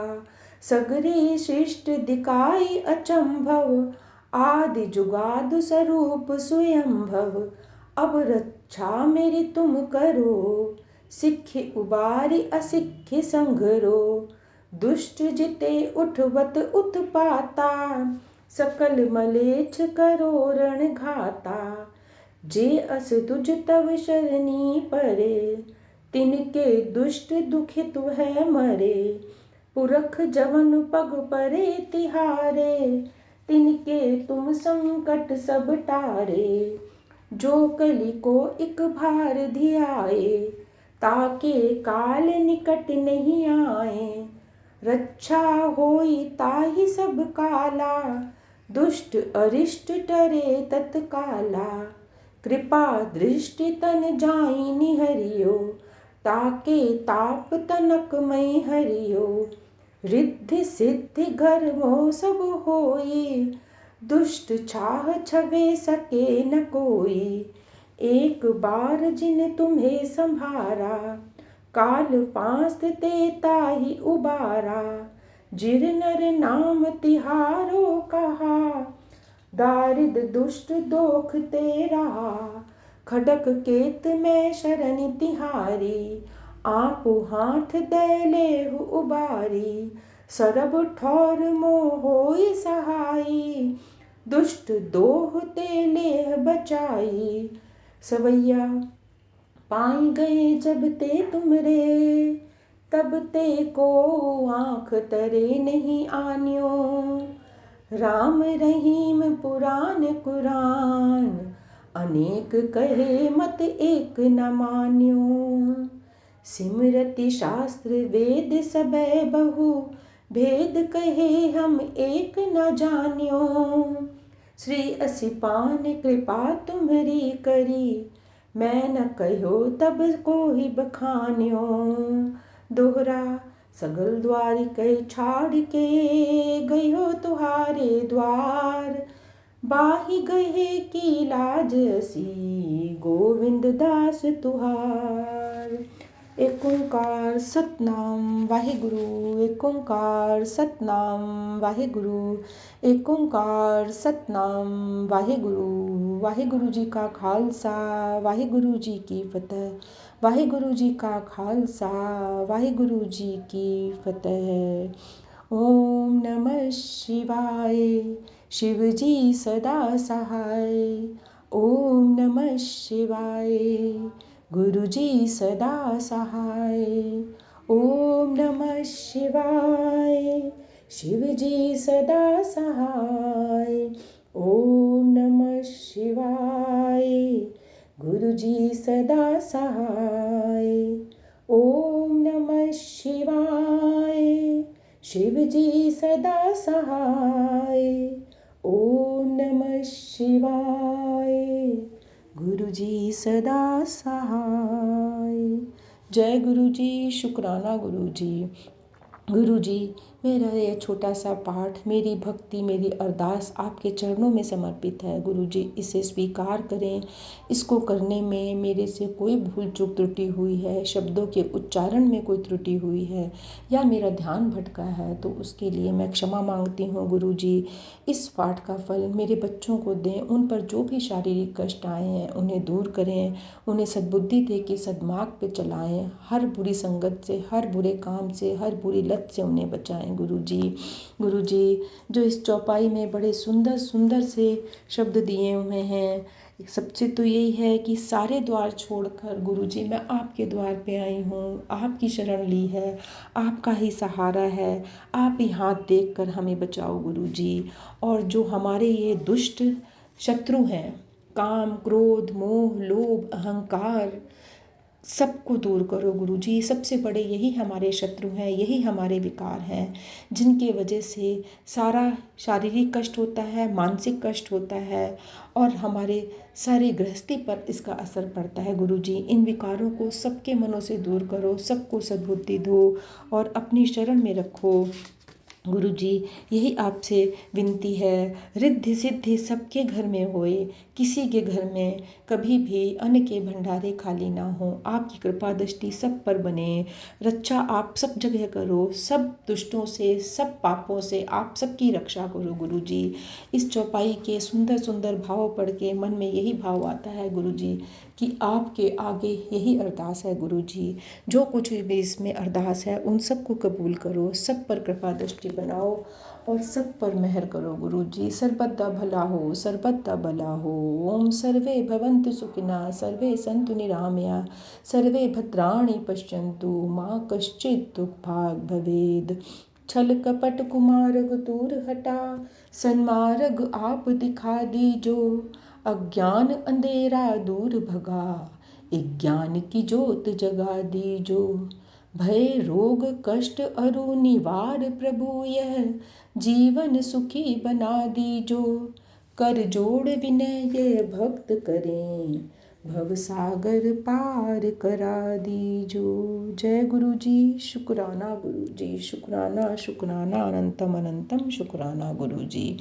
सगरे सृष्ट दिखाई अचंभव, आदि जुगाद स्वरूप स्वयंभव। अब रक्षा मेरी तुम करो, सिक्खे उबारी असिक्खे संघरो। दुष्ट जिते उठवत उत्पाता, सकल मलेच्छ करो रण घाता। जे अस तुझ तव शरणी परे, तिनके दुष्ट दुखित है मरे। पुरख जवन पग परे तिहारे, तिनके तुम संकट सब टारे। जो कली को एक भार धियाए, ताके काल निकट नहीं आए। रक्षा होई ताहि सब काला, दुष्ट अरिष्ट टरे तत्काला। कृपा दृष्टि तन जाई निहरियो, ताके ताप तनक मई हरियो। रिद्धि सिद्धि घर मोह सब होई, दुष्ट छाह छवे सके न कोई। एक बार जिन तुम्हें संभारा, काल पांस्त ते ताहि उबारा। जिर नर नाम तिहारो कहा, दारिद दुष्ट दोख ते रहा। खडक केत में शरण तिहारी, आपु हाथ दे लेहु उबारी। सरब ठौर मोह होई सहाई, दुष्ट दोह ते लेह बचाई। सवैया पाई गए जब ते तुमरे, तब ते को आँख तरे नहीं आन्यो। राम रहीम पुराण कुरान, अनेक कहे मत एक न मान्यो। सिमरति शास्त्र वेद सबे बहु, भेद कहे हम एक न जान्यो। श्री असिपान कृपा तुम्हरी करी, मैं न कहो तब कोई बखान्यो। दोहरा सगल द्वारि कह छाड़ के, गयो तुहारे द्वार। बाहि गए की लाज असी, गोविंद दास तुहार। एक ओंकार सतनाम वाहिगुरु, एक ओंकार सतनाम वाहिगुरु, एक ओंकार सतनाम वाहिगुरु। वाहिगुरु जी का खालसा, वाहिगुरु जी की फतेह। वाहिगुरु जी का खालसा, वाहिगुरु जी की फतेह। ओम नमः शिवाय। शिव जी सदा सहाय। ओम नमः शिवाय। गुरु जी सदा सहाय। ओम नमः शिवाय। शिव जी सदा सहाय। ओम नमः शिवाय। गुरु जी सदा सहाय। ओम नमः शिवाय। शिव जी सदा सहाय। ओम नमः शिवाय। गुरु जी सदा सहाय। जय गुरु जी। शुक्राना गुरु जी। गुरु जी, मेरा ये छोटा सा पाठ, मेरी भक्ति, मेरी अरदास आपके चरणों में समर्पित है। गुरु जी, इसे स्वीकार करें। इसको करने में मेरे से कोई भूल चूक त्रुटि हुई है, शब्दों के उच्चारण में कोई त्रुटि हुई है या मेरा ध्यान भटका है, तो उसके लिए मैं क्षमा मांगती हूँ। गुरु जी, इस पाठ का फल मेरे बच्चों को दें। उन पर जो भी शारीरिक कष्ट आए हैं उन्हें दूर करें, उन्हें सद्बुद्धि दे के सद्मार्ग पे चलाएं। हर बुरी संगत से, हर बुरे काम से, हर बुरी लत से उन्हें बचाएं। गुरु जी, जो इस चौपाई में बड़े सुंदर सुंदर से शब्द दिए हुए हैं, सबसे तो यही है कि सारे द्वार छोड़कर गुरु जी मैं आपके द्वार पे आई हूँ, आपकी शरण ली है, आपका ही सहारा है। आप ही हाथ देख कर हमें बचाओ गुरु जी। और जो हमारे ये दुष्ट शत्रु हैं, काम, क्रोध, मोह, लोभ, अहंकार, सबको दूर करो गुरुजी। सबसे बड़े यही हमारे शत्रु हैं, यही हमारे विकार हैं, जिनके वजह से सारा शारीरिक कष्ट होता है, मानसिक कष्ट होता है और हमारे सारे गृहस्थी पर इसका असर पड़ता है गुरुजी। इन विकारों को सबके मनों से दूर करो, सबको सद्बुद्धि दो और अपनी शरण में रखो गुरुजी। यही आपसे विनती है। रिद्धि सिद्धि सबके घर में होए, किसी के घर में कभी भी अन्न के भंडारे खाली ना हो। आपकी कृपा दृष्टि सब पर बने, रक्षा आप सब जगह करो, सब दुष्टों से, सब पापों से आप सबकी रक्षा करो गुरुजी। इस चौपाई के सुंदर सुंदर भाव पढ़ के मन में यही भाव आता है गुरुजी कि आपके आगे यही अरदास है गुरुजी। जो कुछ भी इसमें अरदास है उन सबको कबूल करो, सब पर कृपा दृष्टि बनाओ और सब पर मेहर करो गुरुजी। सर्वदा भला हो, सर्वदा भला हो। ओम सर्वे भवन्तु सुखिनः, सर्वे सन्तु निरामया, सर्वे भद्राणि पश्यन्तु, मा कश्चित् दुःखभाग् भवेत्। छल कपट कुमार्ग दूर हटा, सन्मार्ग आप दिखा दीजो। अज्ञान अंधेरा दूर भगा, ज्ञान की जोत जगा दीजो। भय रोग कष्ट अरु निवार प्रभु, यह जीवन सुखी बना दीजो। कर जोड़ विनय ये भक्त करें, भव सागर पार करा दीजो। जय गुरु जी। शुक्राना गुरु जी, शुक्राना शुक्राना अनंतम अनंतम शुक्राना गुरु जी।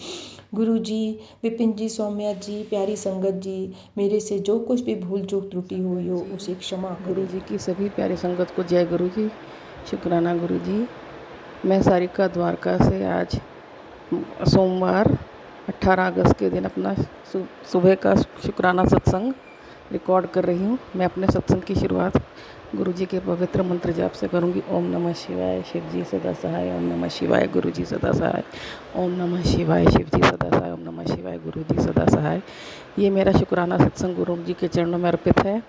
गुरु जी, विपिन जी, सौम्या जी, प्यारी संगत जी, मेरे से जो कुछ भी भूल चूक त्रुटि हुई हो उसे क्षमा गुरु करें। जी की सभी प्यारी संगत को जय गुरु जी। शुक्राना गुरु जी। मैं सारिका द्वारका से आज सोमवार 18 अगस्त के दिन अपना सुबह का शुक्राना सत्संग रिकॉर्ड कर रही हूँ। मैं अपने सत्संग की शुरुआत गुरु जी के पवित्र मंत्र जाप से करूँगी। ओम नमः शिवाय, शिव जी सदा सहाय। ओम नमः शिवाय, गुरु जी सदा सहाय। ओम नमः शिवाय, शिव जी सदा सहाय। ओम नमः शिवाय, गुरु जी सदा सहाय। ये मेरा शुक्राना सत्संग गुरु जी के चरणों में अर्पित है।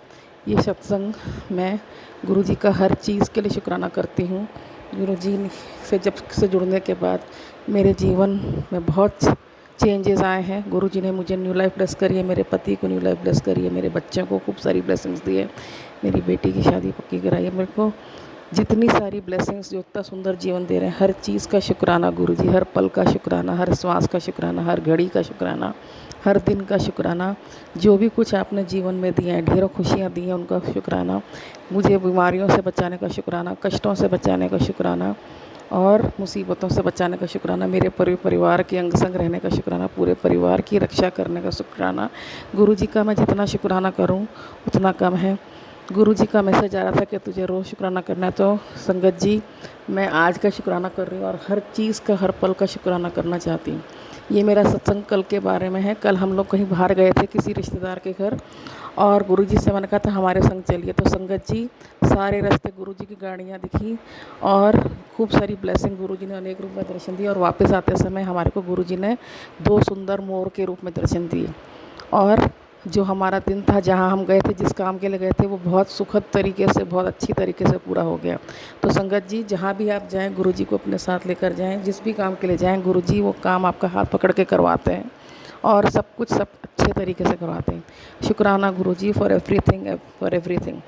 ये सत्संग मैं गुरु जी का हर चीज़ के लिए शुक्राना करती हूँ। गुरु जी से जब से जुड़ने के बाद मेरे जीवन में बहुत चेंजेस आए हैं। गुरु जी ने मुझे न्यू लाइफ ब्लेस करी है, मेरे पति को न्यू लाइफ ब्लेस करी है, मेरे बच्चों को खूब सारी ब्लेसिंग्स दी है, मेरी बेटी की शादी पक्की कराई है। मेरे को जितनी सारी ब्लेसिंग्स, जो इतना सुंदर जीवन दे रहे हैं, हर चीज़ का शुक्राना गुरु जी। हर पल का शुक्राना, हर श्वास का शुक्राना, हर घड़ी का शुक्राना, हर दिन का शुक्राना। जो भी कुछ आपने जीवन में दिया है, ढेरों खुशियाँ दी हैं, उनका शुक्राना। मुझे बीमारियों से बचाने का शुक्राना, कष्टों से बचाने का शुक्राना और मुसीबतों से बचाने का शुक्राना। मेरे परिवार के अंग संग रहने का शुक्राना, पूरे परिवार की रक्षा करने का शुक्राना। गुरु जी का मैं जितना शुक्राना करूं उतना कम है। गुरु जी का मैसेज आ रहा था कि तुझे रोज़ शुक्राना करना है, तो संगत जी मैं आज का शुक्राना कर रही हूँ और हर चीज़ का, हर पल का शुक्राना करना चाहती हूँ। ये मेरा सत्संग कल के बारे में है। कल हम लोग कहीं बाहर गए थे किसी रिश्तेदार के घर और गुरु जी से मैंने कहा था हमारे संग चलिए, तो संगत जी सारे रास्ते गुरु जी की गाड़ियाँ दिखी और खूब सारी ब्लेसिंग गुरु जी ने अनेक रूप में दर्शन दिए। और वापस आते समय हमारे को गुरु जी ने 2 सुंदर मोर के रूप में दर्शन दिए। और जो हमारा दिन था, जहाँ हम गए थे, जिस काम के लिए गए थे, वो बहुत सुखद तरीके से, बहुत अच्छी तरीके से पूरा हो गया। तो संगत जी जहाँ भी आप जाएं, गुरु जी को अपने साथ लेकर जाएं। जिस भी काम के लिए जाएं, गुरु जी वो काम आपका हाथ पकड़ के करवाते हैं और सब कुछ सब अच्छे तरीके से करवाते हैं। शुक्राना गुरु जी फॉर एवरीथिंग, फॉर एवरीथिंग।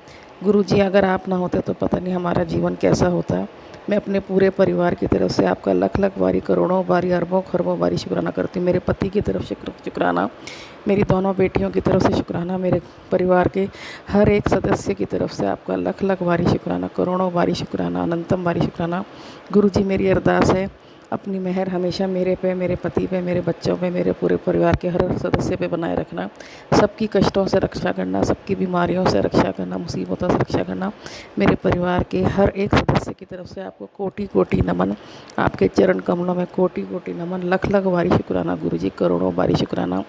गुरु जी अगर आप ना होते तो पता नहीं हमारा जीवन कैसा होता। मैं अपने पूरे परिवार की तरफ से आपका लख लख बारी, करोड़ों बारी, अरबों खरबों बारी शुक्राना करती हूँ। मेरे पति की तरफ से शुक्राना, मेरी दोनों बेटियों की तरफ से शुक्राना, मेरे परिवार के हर एक सदस्य की तरफ से आपका लख लख बारी शुक्राना, करोड़ों बारी शुक्राना, अनंतम बारी शुक्राना। गुरु जी मेरी अरदास है अपनी मेहर हमेशा मेरे पे, मेरे पति पे, मेरे बच्चों पे, मेरे पूरे परिवार के हर सदस्य पे बनाए रखना। सबकी कष्टों से रक्षा करना, सबकी बीमारियों से रक्षा करना, मुसीबतों से रक्षा करना। मेरे परिवार के हर एक सदस्य की तरफ से आपको कोटि कोटि नमन, आपके चरण कमलों में कोटि कोटि नमन, लख लख बारी शुक्राना गुरु जी, करोड़ों बारी शुक्राना।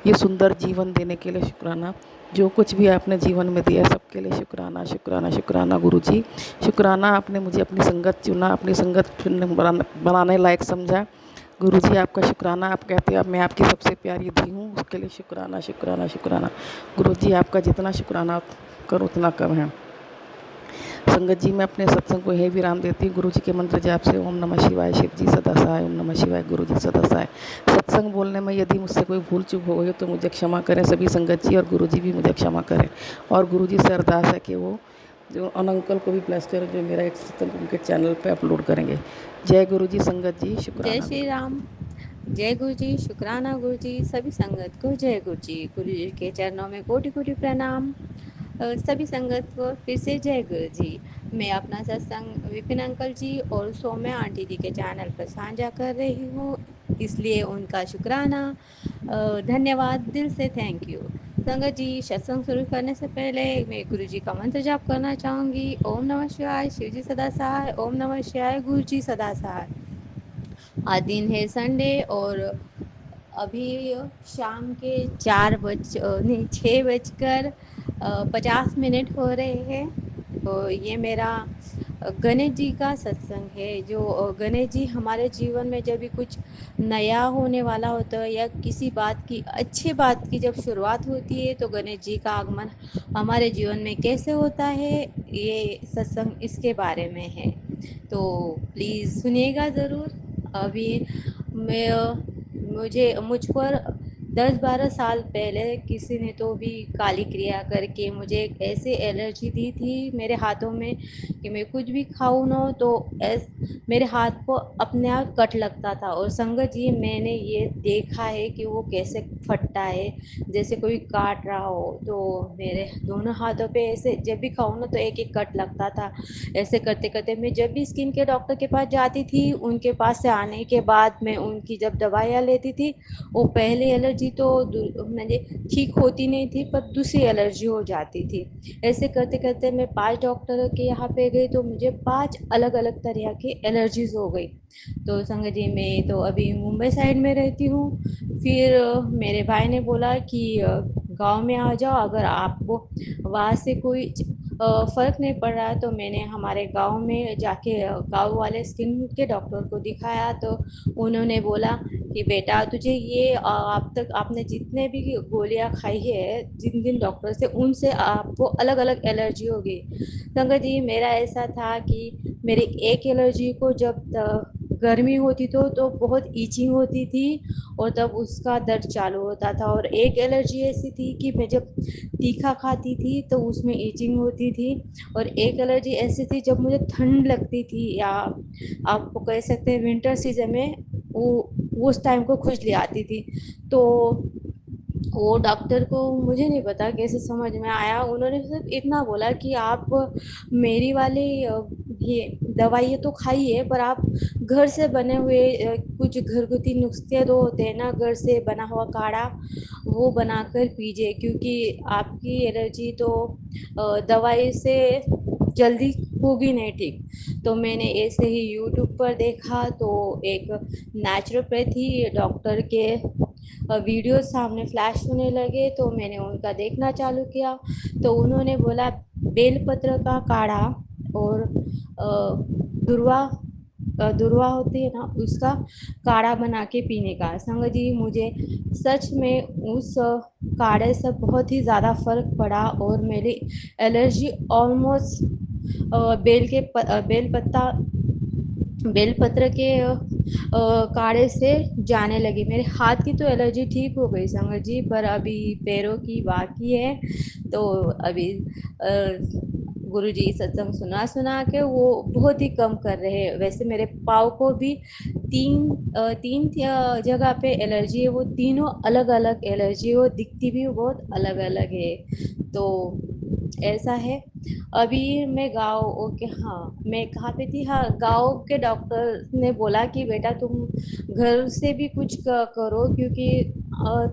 ये सुंदर जीवन देने के लिए शुक्राना। जो कुछ भी आपने जीवन में दिया सबके लिए शुक्राना, शुक्राना, शुक्राना गुरु जी। शुक्राना आपने मुझे अपनी संगत चुना, अपनी संगत बनाने लायक समझा। गुरु जी आपका शुक्राना। आप कहते हैं अब मैं आपकी सबसे प्यारी धी हूँ, उसके लिए शुक्राना, शुक्राना, शुक्राना। गुरु जी आपका जितना शुक्राना करो उतना कम है। संगत जी मैं अपने सत्संग को यही विराम देती हूँ गुरु जी के मंत्र जाप से। ओम नमः शिवाय, शिव जी सदा सहाय। ओम नमः शिवाय, गुरु जी सदा सहाय। सत्संग बोलने में यदि मुझसे कोई भूल चूक हो गई तो मुझे क्षमा करें सभी संगत जी, और गुरु जी भी मुझे क्षमा करें। और गुरु जी से अरदास है कि वो जो उन अंकल को भी ब्लेस करो जो मेरा एक सत्संग उनके चैनल पे अपलोड करेंगे। जय गुरु जी, संगत जी, जय शुक्राना श्री गुरु। राम। जय गुरु जी, शुक्राना गुरु जी, सभी संगत को जय गुरु जी के चरणों में कोटि कोटि प्रणाम। सभी संगत को फिर से जय गुरु जी। मैं अपना सत्संग विपिन अंकल जी और सौम्या आंटी जी के चैनल पर साझा कर रही हूँ, इसलिए उनका शुक्राना, धन्यवाद, दिल से थैंक यू। संगत जी, सत्संग शुरू करने से पहले मैं गुरु जी का मंत्र जाप करना चाहूँगी। ओम नमः शिवाय, शिव जी सदा सहाय। ओम नमः शिवाय, गुरु जी सदा सहाय। आज दिन है संडे और अभी शाम के 6 बजकर 50 मिनट हो रहे हैं। तो ये मेरा गणेश जी का सत्संग है। जो गणेश जी हमारे जीवन में जब भी कुछ नया होने वाला होता है या किसी बात की, अच्छी बात की जब शुरुआत होती है, तो गणेश जी का आगमन हमारे जीवन में कैसे होता है, ये सत्संग इसके बारे में है। तो प्लीज़ सुनिएगा ज़रूर। अभी मुझ पर 10-12 साल पहले किसी ने तो भी काली क्रिया करके मुझे एक ऐसे एलर्जी दी थी मेरे हाथों में कि मैं कुछ भी खाऊं ना तो मेरे हाथ को अपने आप कट लगता था। और संगत जी, मैंने ये देखा है कि वो कैसे फटता है, जैसे कोई काट रहा हो। तो मेरे दोनों हाथों पे ऐसे जब भी खाऊं ना तो एक एक कट लगता था। ऐसे करते करते मैं जब भी स्किन के डॉक्टर के पास जाती थी, उनके पास से आने के बाद मैं उनकी जब दवाइयाँ लेती थी, वो पहली एलर्जी तो मुझे ठीक होती नहीं थी, पर दूसरी एलर्जी हो जाती थी। ऐसे करते करते मैं 5 डॉक्टर के यहाँ पे गई तो मुझे 5 अलग अलग तरह की एलर्जीज हो गई। तो संगत जी, मैं तो अभी मुंबई साइड में रहती हूँ। फिर मेरे भाई ने बोला कि गांव में आ जाओ, अगर आपको वहाँ से कोई फ़र्क नहीं पड़ रहा है। तो मैंने हमारे गांव में जाके गांव वाले स्किन के डॉक्टर को दिखाया। तो उन्होंने बोला कि बेटा, तुझे ये अब तक आपने जितने भी गोलियां खाई है जिन जिन डॉक्टर से, उनसे आपको अलग अलग एलर्जी होगी। संगत जी, मेरा ऐसा था कि मेरी एक एलर्जी को जब गर्मी होती तो बहुत ईचिंग होती थी और तब उसका दर्द चालू होता था। और एक एलर्जी ऐसी थी कि मैं जब तीखा खाती थी तो उसमें ईचिंग होती थी। और एक एलर्जी ऐसी थी जब मुझे ठंड लगती थी, या आपको कह सकते हैं विंटर सीजन में वो उस टाइम को खुजली आती थी। तो वो डॉक्टर को मुझे नहीं पता कैसे समझ में आया, उन्होंने सिर्फ इतना बोला कि आप मेरी वाली ये दवाइयाँ तो खाइए, पर आप घर से बने हुए कुछ घरगुती नुस्खे तो होते हैं ना, घर से बना हुआ काढ़ा, वो बनाकर पीजिए, क्योंकि आपकी एलर्जी तो दवाई से जल्दी होगी नहीं ठीक। तो मैंने ऐसे ही यूट्यूब पर देखा तो एक नेचुरोपैथी डॉक्टर के वीडियो सामने फ्लैश होने लगे, तो मैंने उनका देखना चालू किया। तो उन्होंने बोला बेलपत्र का काढ़ा और दुर्वा दुर्वा होती है ना, उसका काढ़ा बना के पीने का। संगत जी, मुझे सच में उस काढ़े से बहुत ही ज़्यादा फ़र्क पड़ा और मेरी एलर्जी ऑलमोस्ट बेलपत्ता बेलपत्र के काढ़े से जाने लगी। मेरे हाथ की तो एलर्जी ठीक हो गई संगत जी, पर अभी पैरों की बाकी है। तो अभी गुरु जी सत्संग सुना सुना के वो बहुत ही कम कर रहे हैं। वैसे मेरे पाँव को भी तीन जगह पे एलर्जी है, वो तीनों अलग अलग एलर्जी है, वो दिखती भी बहुत अलग अलग है। तो ऐसा है। अभी मैं गाँव, ओके हाँ, मैं कहाँ पे थी, हाँ, गाँव के डॉक्टर ने बोला कि बेटा तुम घर से भी कुछ करो, क्योंकि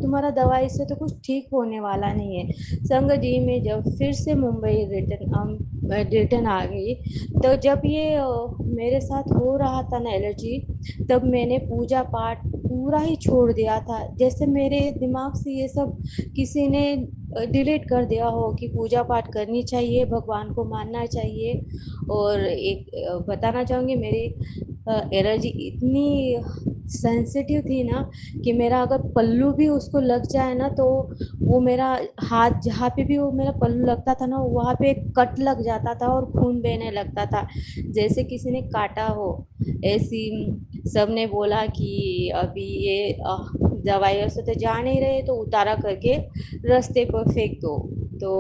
तुम्हारा दवाई से तो कुछ ठीक होने वाला नहीं है। संगत जी, मैं जब फिर से मुंबई रिटर्न आ गई, तो जब ये मेरे साथ हो रहा था ना एलर्जी, तब मैंने पूजा पाठ पूरा ही छोड़ दिया था। जैसे मेरे दिमाग से ये सब किसी ने डिलीट कर दिया हो कि पूजा पाठ करनी चाहिए, भगवान को मानना चाहिए। और एक बताना चाहूँगी, मेरी एलर्जी इतनी सेंसिटिव थी ना कि मेरा अगर पल्लू भी उसको लग जाए ना, तो वो मेरा हाथ जहाँ पे भी वो मेरा पल्लू लगता था ना, वहाँ पे एक कट लग जाता था और खून बहने लगता था, जैसे किसी ने काटा हो। ऐसी सब ने बोला कि अभी ये दवाइयों से तो जा नहीं रहे, तो उतारा करके रास्ते पर फेंक दो। तो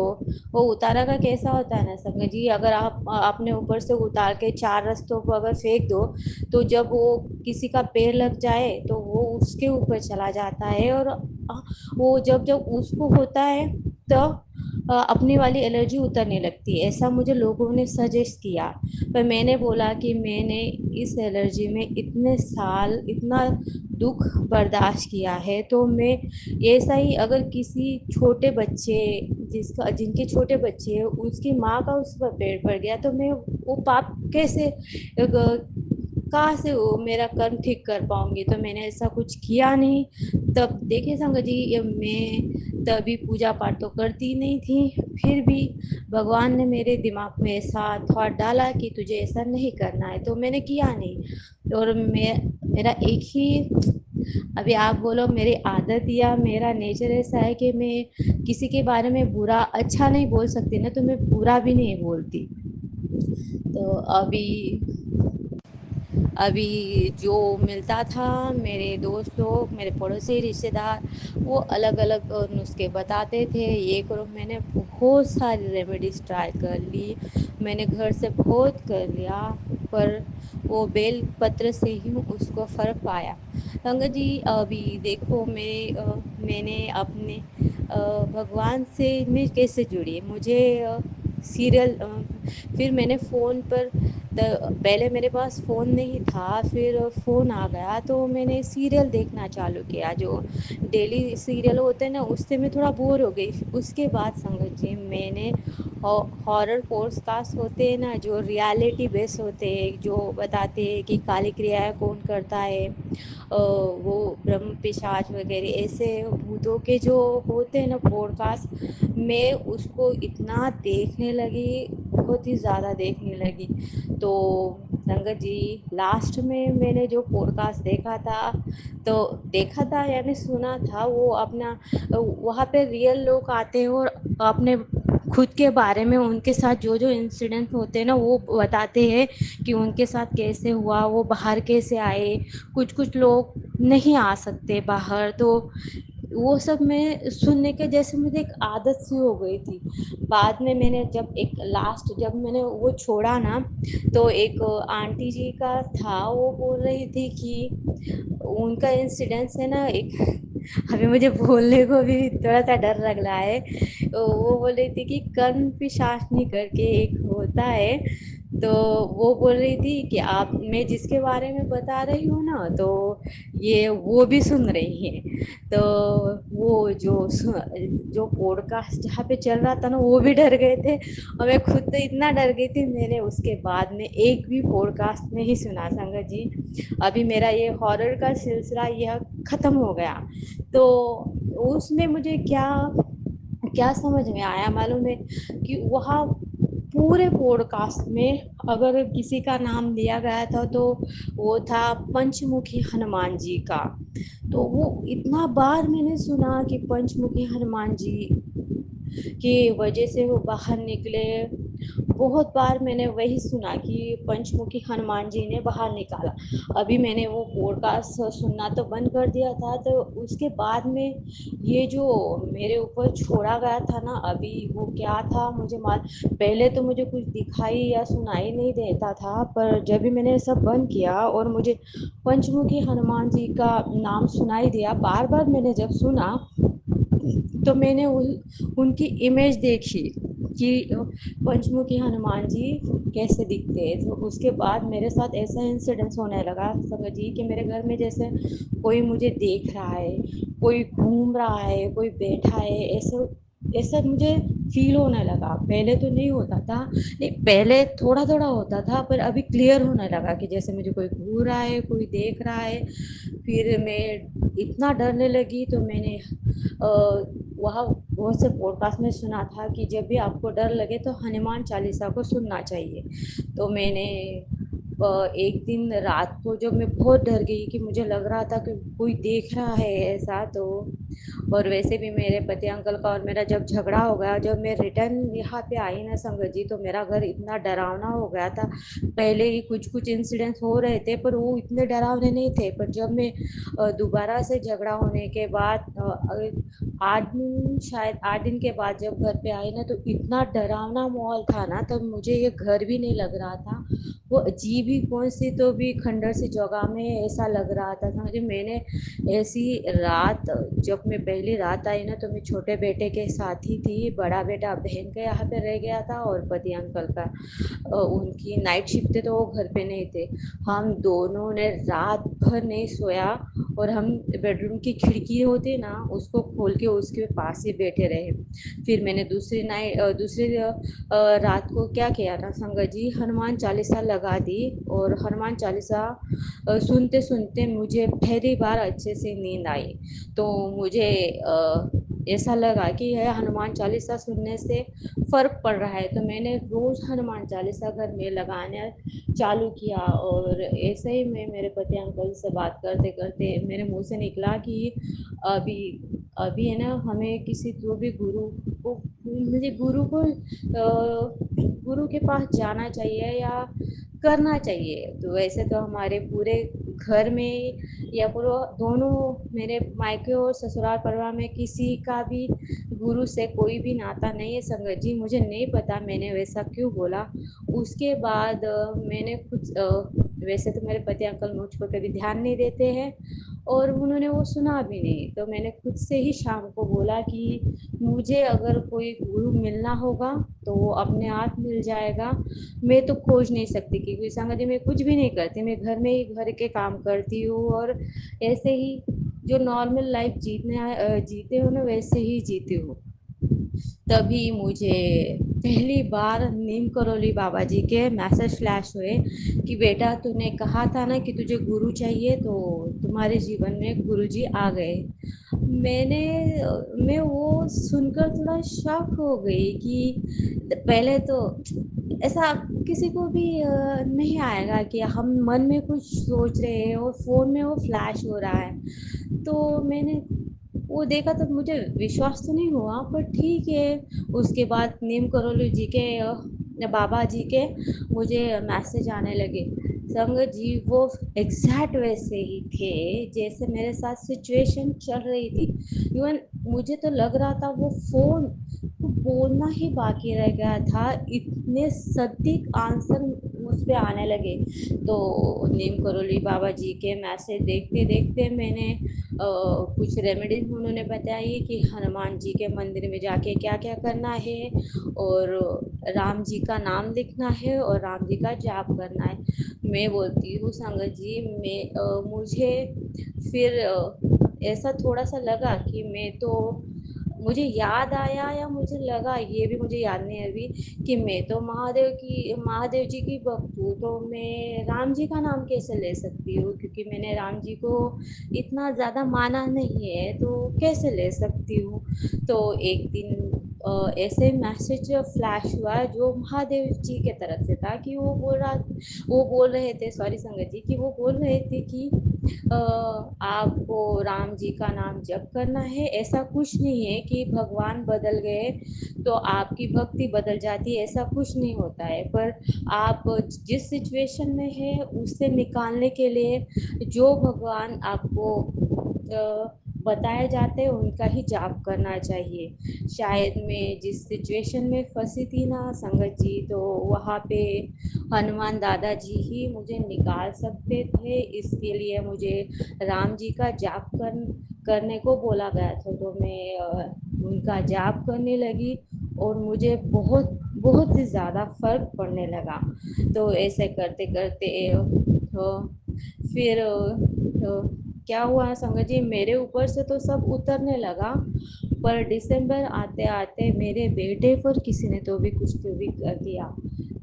वो उतारा का कैसा होता है ना संगत जी, अगर आप अपने ऊपर से उतार के चार रास्तों को अगर फेंक दो, तो जब वो किसी का पैर लग जाए तो वो उसके ऊपर चला जाता है, और वो जब जब उसको होता है तो अपनी वाली एलर्जी उतरने लगती है, ऐसा मुझे लोगों ने सजेस्ट किया। पर मैंने बोला कि मैंने इस एलर्जी में इतने साल इतना दुख बर्दाश्त किया है, तो मैं ऐसा ही अगर किसी छोटे बच्चे, जिनके छोटे बच्चे हैं, उसकी माँ का उस पर पेड़ पड़ गया, तो मैं वो पाप कैसे कहाँ से वो मेरा कर्म ठीक कर पाऊंगी। तो मैंने ऐसा कुछ किया नहीं। तब देखिए संगत जी, ये मैं तभी पूजा पाठ तो करती नहीं थी, फिर भी भगवान ने मेरे दिमाग में ऐसा थॉट डाला कि तुझे ऐसा नहीं करना है, तो मैंने किया नहीं। और मेरा एक ही, अभी आप बोलो मेरी आदत या मेरा नेचर ऐसा है कि मैं किसी के बारे में बुरा अच्छा नहीं बोल सकती ना, तो मैं बुरा भी नहीं बोलती। तो अभी अभी जो मिलता था, मेरे दोस्त लोग, मेरे पड़ोसी रिश्तेदार, वो अलग अलग नुस्खे बताते थे, ये करो। मैंने बहुत सारी रेमेडीज ट्राई कर ली, मैंने घर से बहुत कर लिया, पर वो बेल पत्र से ही उसको फ़र्क पाया। संगत जी, अभी देखो मैंने अपने भगवान से मैं कैसे जुड़ी, मुझे सीरियल, फिर मैंने फ़ोन पर पहले मेरे पास फ़ोन नहीं था, फिर फ़ोन आ गया तो मैंने सीरियल देखना चालू किया, जो डेली सीरियल होते हैं ना, उससे मैं थोड़ा बोर हो गई। उसके बाद संगत जी मैंने हॉरर पॉडकास्ट होते हैं ना, जो रियलिटी बेस होते हैं, जो बताते हैं कि काली क्रियाएं कौन करता है, वो ब्रह्म पिशाच वगैरह ऐसे भूतों के जो होते हैं ना पॉडकास्ट, मैं उसको इतना देखने लगी, बहुत ही ज़्यादा देखने लगी। तो संगत जी, लास्ट में मैंने जो पॉडकास्ट देखा था यानी सुना था, वो अपना वहाँ पे रियल लोग आते हैं और अपने खुद के बारे में, उनके साथ जो जो इंसिडेंट होते हैं ना, वो बताते हैं कि उनके साथ कैसे हुआ, वो बाहर कैसे आए। कुछ कुछ लोग नहीं आ सकते बाहर, तो वो सब मैं सुनने के जैसे मुझे एक आदत सी हो गई थी। बाद में मैंने जब मैंने वो छोड़ा ना, तो एक आंटी जी का था, वो बोल रही थी कि उनका इंसिडेंस है ना एक, अभी मुझे बोलने को भी थोड़ा सा डर लग रहा है। तो वो बोल रही थी कि कर्ण पिशाचनी करके एक होता है, तो वो बोल रही थी कि आप, मैं जिसके बारे में बता रही हूँ ना, तो ये वो भी सुन रही हैं। तो वो जो पॉडकास्ट जहाँ पे चल रहा था ना, वो भी डर गए थे, और मैं खुद तो इतना डर गई थी, मैंने उसके बाद में एक भी पॉडकास्ट नहीं सुना संगत जी। अभी मेरा ये हॉरर का सिलसिला यह ख़त्म हो गया। तो उसमें मुझे क्या क्या समझ में आया मालूम है, कि वहाँ पूरे पॉडकास्ट में अगर किसी का नाम लिया गया था, तो वो था पंचमुखी हनुमान जी का। तो वो इतना बार मैंने सुना कि पंचमुखी हनुमान जी की वजह से वो बाहर निकले। बहुत बार मैंने वही सुना कि पंचमुखी हनुमान जी ने बाहर निकाला। अभी मैंने वो पॉडकास्ट सुनना तो बंद कर दिया था, तो उसके बाद में ये जो मेरे ऊपर छोड़ा गया था ना, अभी वो क्या था मुझे माल, पहले तो मुझे कुछ दिखाई या सुनाई नहीं देता था, पर जब भी मैंने सब बंद किया और मुझे पंचमुखी हनुमान जी का नाम सुनाई दिया बार बार, मैंने जब सुना, तो मैंने उनकी इमेज देखी कि पंचमुखी हनुमान जी कैसे दिखते हैं। तो उसके बाद मेरे साथ ऐसा इंसिडेंस होने लगा संगत जी, कि मेरे घर में जैसे कोई मुझे देख रहा है, कोई घूम रहा है, कोई बैठा है, ऐसे ऐसा मुझे फील होने लगा। पहले तो नहीं होता था, नहीं पहले थोड़ा थोड़ा होता था, पर अभी क्लियर होने लगा कि जैसे मुझे कोई घूर रहा है, कोई देख रहा है। फिर मैं इतना डरने लगी, तो मैंने वहाँ बहुत से पॉडकास्ट में सुना था कि जब भी आपको डर लगे तो हनुमान चालीसा को सुनना चाहिए। तो मैंने एक दिन रात को जब मैं बहुत डर गई कि मुझे लग रहा था कि कोई देख रहा है ऐसा, तो और वैसे भी मेरे पति अंकल का और मेरा जब झगड़ा हो गया, जब मैं रिटर्न यहाँ पे आई ना संगत जी, तो मेरा घर इतना डरावना हो गया था। पहले ही कुछ कुछ इंसिडेंट्स हो रहे थे पर वो इतने डरावने नहीं थे, पर जब मैं दोबारा से झगड़ा होने के बाद 8 दिन, शायद 8 दिन के बाद जब घर पे आई ना, तो इतना डरावना माहौल था ना, तब मुझे ये घर भी नहीं लग रहा था। वो अजीब ही कौन सी तो भी खंडर सी जगह में ऐसा लग रहा था। समझे, मैंने ऐसी रात, जब मैं पहली रात आई ना, तो मैं छोटे बेटे के साथ ही थी। बड़ा बेटा बहन के यहाँ पे रह गया था और पति अंकल का उनकी नाइट शिफ्ट थे तो वो घर पे नहीं थे। हम दोनों ने रात भर नहीं सोया, और हम बेडरूम की खिड़की होती ना, उसको खोल के उसके पास ही बैठे रहे। फिर मैंने दूसरी रात को क्या किया ना संगत जी, हनुमान चालीसा लगा दी। और हनुमान चालीसा सुनते सुनते मुझे पहली बार अच्छे से नींद आई। तो मुझे ऐसा लगा कि यह हनुमान चालीसा सुनने से फ़र्क पड़ रहा है, तो मैंने रोज़ हनुमान चालीसा घर में लगाना चालू किया। और ऐसे ही मैं मेरे पति अंकल से बात करते करते मेरे मुंह से निकला कि अभी अभी है ना, हमें किसी तो भी गुरु को, मुझे गुरु के पास जाना चाहिए या करना चाहिए। तो वैसे तो हमारे पूरे घर में या पूरा दोनों, मेरे मायके और ससुराल परिवार में किसी का भी गुरु से कोई भी नाता नहीं है संगत जी। मुझे नहीं पता मैंने वैसा क्यों बोला। उसके बाद मैंने वैसे तो मेरे पति अंकल मुझ पर कभी ध्यान नहीं देते हैं, और उन्होंने वो सुना भी नहीं। तो मैंने खुद से ही शाम को बोला कि मुझे अगर कोई गुरु मिलना होगा तो वो अपने आप मिल जाएगा। मैं तो खोज नहीं सकती, क्योंकि संगत जी मैं कुछ भी नहीं करती, मैं घर में ही घर के काम करती हूँ, और ऐसे ही जो नॉर्मल लाइफ जीते हो ना, वैसे ही जीती हूँ। तभी मुझे पहली बार नीम करोली बाबा जी के मैसेज फ्लैश हुए कि बेटा तूने कहा था ना कि तुझे गुरु चाहिए, तो तुम्हारे जीवन में गुरु जी आ गए। मैंने मैं वो सुनकर थोड़ा शॉक हो गई कि पहले तो ऐसा किसी को भी नहीं आएगा कि हम मन में कुछ सोच रहे हैं और फ़ोन में वो फ्लैश हो रहा है। तो मैंने वो देखा तो मुझे विश्वास तो नहीं हुआ, पर ठीक है। उसके बाद नीम करोली जी के बाबा जी के मुझे मैसेज आने लगे संगत जी। वो एग्जैक्ट वैसे ही थे जैसे मेरे साथ सिचुएशन चल रही थी। इवन मुझे तो लग रहा था वो फ़ोन तो बोलना ही बाकी रह गया था, इतने सटीक आंसर मुझ पे आने लगे। तो नीम करोली बाबा जी के मैसेज देखते देखते मैंने कुछ रेमेडीज उन्होंने बताई कि हनुमान जी के मंदिर में जाके क्या क्या करना है, और राम जी का नाम लिखना है और राम जी का जाप करना है। मैं बोलती हूँ संगत जी, मुझे फिर ऐसा थोड़ा सा लगा कि मैं तो, मुझे याद आया या मुझे लगा, ये भी मुझे याद नहीं है अभी, कि मैं तो महादेव जी की भक्त हूँ, तो मैं राम जी का नाम कैसे ले सकती हूँ, क्योंकि मैंने राम जी को इतना ज़्यादा माना नहीं है, तो कैसे ले सकती हूँ। तो एक दिन ऐसे मैसेज फ्लैश हुआ जो महादेव जी के तरफ से था, कि वो बोल रहे थे, सॉरी संगत जी, कि वो बोल रहे थे कि आपको राम जी का नाम जप करना है। ऐसा कुछ नहीं है कि भगवान बदल गए तो आपकी भक्ति बदल जाती है, ऐसा कुछ नहीं होता है। पर आप जिस सिचुएशन में है उससे निकालने के लिए जो भगवान आपको बताए जाते हैं उनका ही जाप करना चाहिए। शायद मैं जिस सिचुएशन में फंसी थी ना संगत जी, तो वहाँ पे हनुमान दादाजी ही मुझे निकाल सकते थे। इसके लिए मुझे राम जी का करने को बोला गया था, तो मैं उनका जाप करने लगी, और मुझे बहुत बहुत ही ज़्यादा फ़र्क पड़ने लगा। तो ऐसे करते करते फिर क्या हुआ संगत जी, मेरे ऊपर से तो सब उतरने लगा, पर दिसंबर आते आते मेरे बेटे पर किसी ने तो भी कर दिया।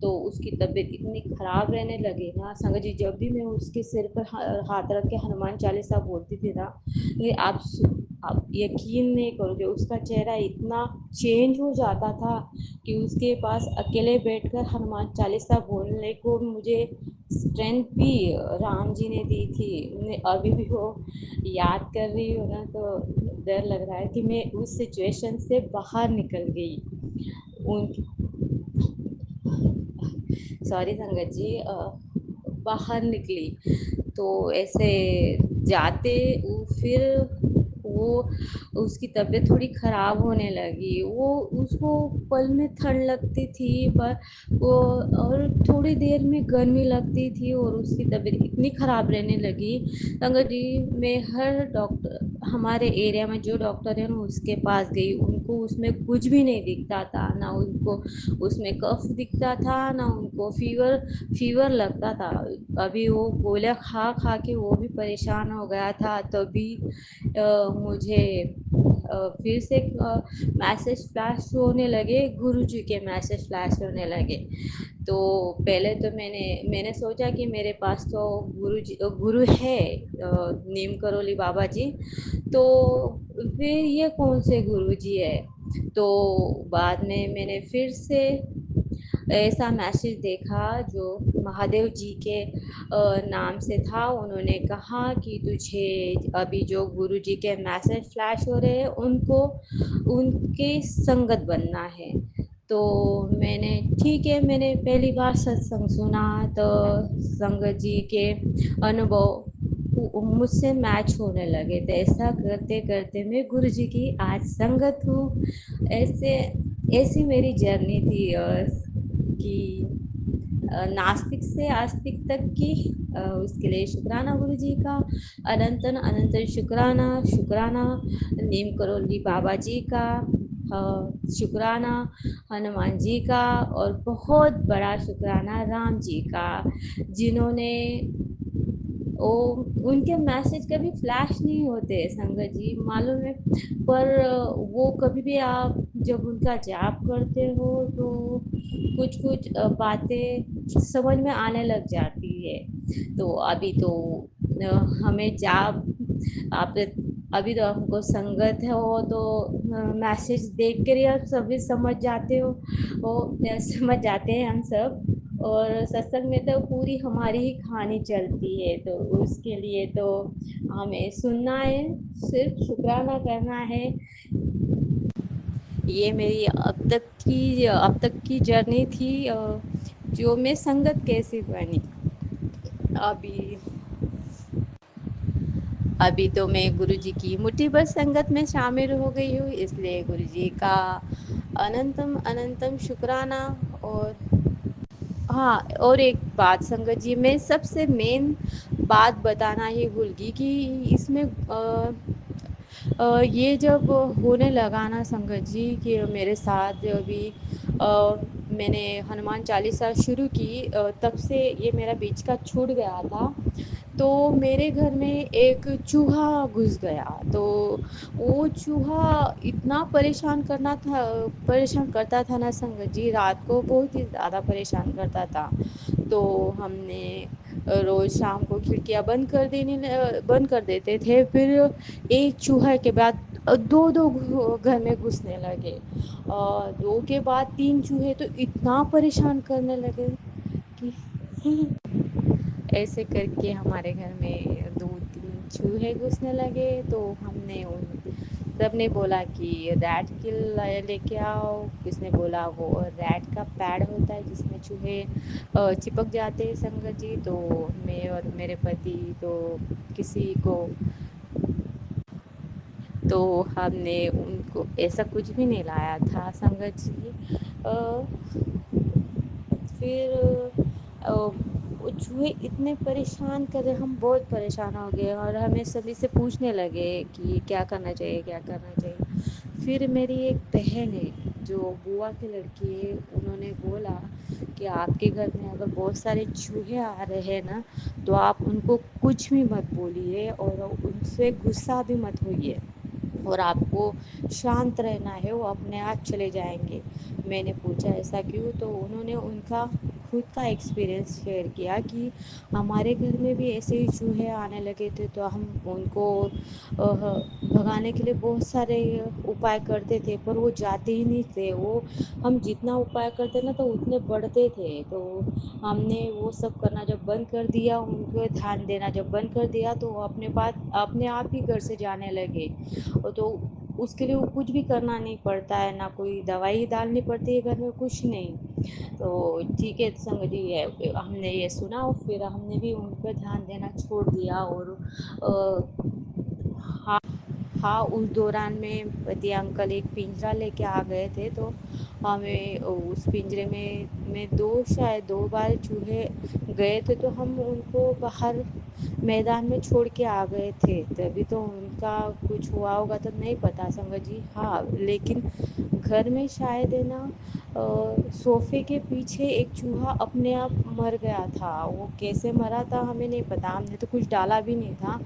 तो उसकी तबीयत इतनी ख़राब रहने लगी ना संगत जी, जब भी मैं उसके सिर पर हाथ रख के हनुमान चालीसा बोलती थी ना, ये आप आप यकीन नहीं करोगे, उसका चेहरा इतना चेंज हो जाता था कि उसके पास अकेले बैठकर हनुमान चालीसा बोलने को मुझे स्ट्रेंथ भी राम जी ने दी थी। मैं अभी भी वो याद कर रही हूँ ना, तो डर लग रहा है कि मैं उस सिचुएशन से बाहर निकल गई। उन सॉरी संगत जी, बाहर निकली। तो ऐसे जाते फिर वो उसकी तबीयत थोड़ी ख़राब होने लगी। वो उसको पल में ठंड लगती थी, पर वो और थोड़ी देर में गर्मी लगती थी, और उसकी तबीयत इतनी ख़राब रहने लगी। संगत जी, मैं हर डॉक्टर, हमारे एरिया में जो डॉक्टर है मैं उसके पास गई, उनको उसमें कुछ भी नहीं दिखता था। ना उनको उसमें कफ दिखता था, ना उनको फीवर फीवर लगता था। अभी वो गोलियां खा खा के वो भी परेशान हो गया था। तभी मुझे फिर से मैसेज फ्लैश होने लगे, गुरुजी के मैसेज फ्लैश होने लगे। तो पहले तो मैंने सोचा कि मेरे पास तो गुरु है, नीम करोली बाबा जी। तो फिर ये कौन से गुरु जी है? तो बाद में मैंने फिर से ऐसा मैसेज देखा जो महादेव जी के नाम से था। उन्होंने कहा कि तुझे अभी जो गुरु जी के मैसेज फ्लैश हो रहे हैं उनको उनके संगत बनना है। तो मैंने ठीक है, मैंने पहली बार सत्संग सुना, तो संगत जी के अनुभव मुझसे मैच होने लगे। तो ऐसा करते करते मैं गुरु जी की आज संगत हूँ। ऐसे ऐसी मेरी जर्नी थी, कि नास्तिक से आस्तिक तक की। उसके लिए शुक्राना गुरु जी का, अनंतन अनंतन शुक्राना शुक्राना नीम करोली बाबा जी का, शुक्राना हनुमान जी का, और बहुत बड़ा शुक्राना राम जी का, जिन्होंने ओ उनके मैसेज कभी फ्लैश नहीं होते संगत जी, मालूम है। पर वो कभी भी आप जब उनका जाप करते हो तो कुछ कुछ बातें समझ में आने लग जाती है। तो अभी तो हमें जाप, आप अभी तो हमको संगत है हो, तो मैसेज देख कर ही आप सभी समझ जाते हो, वो समझ जाते हैं हम सब। और सत्संग में तो पूरी हमारी ही कहानी चलती है, तो उसके लिए तो हमें सुनना है, सिर्फ शुक्राना करना है। ये मेरी अब तक की जर्नी थी, जो मैं संगत कैसे बनी। अभी अभी तो मैं गुरु जी की मुट्ठी भर संगत में शामिल हो गई हूँ, इसलिए गुरु जी का अनंतम अनंतम शुक्राना। और हाँ, और एक बात संगत जी, मैं सबसे मेन बात बताना ही भूल गई कि इसमें ये जब होने लगा ना संगत जी, कि मेरे साथ अभी मैंने हनुमान चालीसा शुरू की, तब से ये मेरा बीच का छूट गया था। तो मेरे घर में एक चूहा घुस गया। तो वो चूहा इतना परेशान करता था ना संगत जी, रात को बहुत ही ज़्यादा परेशान करता था। तो हमने रोज़ शाम को खिड़कियाँ बंद कर देते थे। फिर एक चूहे के बाद दो दो घर में घुसने लगे, और दो के बाद तीन चूहे तो इतना परेशान करने लगे कि ऐसे करके हमारे घर में दो तीन चूहे घुसने लगे। तो हमने उन सब ने बोला कि रैट किल लेके आओ। किसने बोला वो रैट का पैड होता है जिसमें चूहे चिपक जाते हैं संगत जी। तो मैं और मेरे पति तो किसी को तो हमने उनको ऐसा कुछ भी नहीं लाया था संगत जी। फिर वो चूहे इतने परेशान कर रहे, हम बहुत परेशान हो गए, और हमें सभी से पूछने लगे कि क्या करना चाहिए क्या करना चाहिए। फिर मेरी एक बहन है जो बुआ की लड़की है, उन्होंने बोला कि आपके घर में अगर बहुत सारे चूहे आ रहे हैं ना, तो आप उनको कुछ भी मत बोलिए और उनसे गुस्सा भी मत होइए, और आपको शांत रहना है, वो अपने आप चले जाएंगे। मैंने पूछा ऐसा क्यों? तो उन्होंने उनका खुद का एक्सपीरियंस शेयर किया कि हमारे घर में भी ऐसे ही चूहे आने लगे थे, तो हम उनको भगाने के लिए बहुत सारे उपाय करते थे, पर वो जाते ही नहीं थे। वो हम जितना उपाय करते ना तो उतने बढ़ते थे। तो हमने वो सब करना जब बंद कर दिया, उनको ध्यान देना जब बंद कर दिया, तो वो अपने बात अपने आप ही घर से जाने लगे। और तो उसके लिए वो कुछ भी करना नहीं पड़ता है, ना कोई दवाई डालनी पड़ती है घर में, कुछ नहीं। तो ठीक है संग जी, ये हमने ये सुना और फिर हमने भी उन पर ध्यान देना छोड़ दिया। और हाँ, हाँ, उस दौरान में पति अंकल एक पिंजरा लेके आ गए थे, तो हमें उस पिंजरे में शायद 2 बार चूहे गए थे, तो हम उनको बाहर मैदान में छोड़ के आ गए थे। तभी तो उनका कुछ हुआ होगा तो नहीं पता संगत जी। हाँ, लेकिन घर में शायद है ना, सोफे के पीछे एक चूहा अपने आप मर गया था। वो कैसे मरा था हमें नहीं पता, हमने तो कुछ डाला भी नहीं था।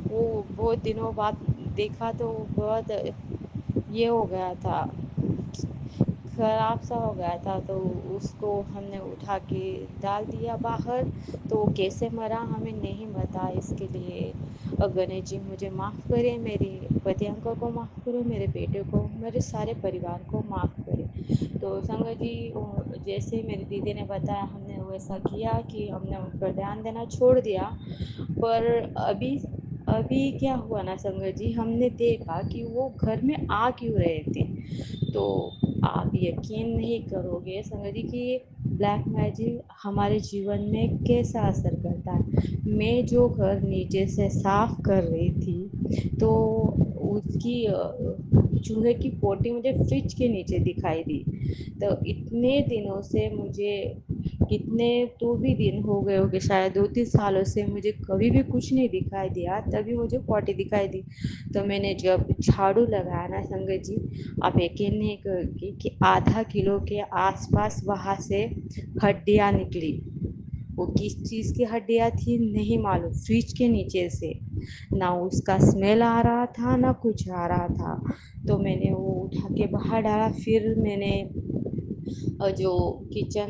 वो बहुत दिनों बाद देखा तो बहुत ये हो गया था, खराब सा हो गया था। तो उसको हमने उठा के डाल दिया बाहर। तो वो कैसे मरा हमें नहीं पता। इसके लिए गणेश जी मुझे माफ़ करें, मेरे पति अंकल को माफ़ करो, मेरे बेटे को, मेरे सारे परिवार को माफ़ करें। तो संगत जी, जैसे मेरी दीदी ने बताया, हमने वैसा किया कि हमने उन पर ध्यान देना छोड़ दिया। पर अभी अभी क्या हुआ ना संगत जी, हमने देखा कि वो घर में आ क्यों रहे थे। तो आप यकीन नहीं करोगे संगत जी कि ब्लैक मैजिक हमारे जीवन में कैसा असर करता है। मैं जो घर नीचे से साफ कर रही थी, तो उसकी चूहे की पोटी मुझे फ्रिज के नीचे दिखाई दी। तो इतने दिनों से मुझे, कितने तो भी दिन हो गए होंगे, शायद 2-3 सालों से मुझे कभी भी कुछ नहीं दिखाई दिया, तभी मुझे पोटी दिखाई दी। तो मैंने जब झाड़ू लगाया ना संगत जी, आप यकीन नहीं करोगे कि आधा किलो के आसपास वहाँ से हड्डियाँ निकली। वो किस चीज़ की हड्डियाँ थी नहीं मालूम, फ्रिज के नीचे से। ना उसका स्मेल आ रहा था ना कुछ आ रहा था। तो मैंने वो उठा के बाहर डाला। फिर मैंने जो किचन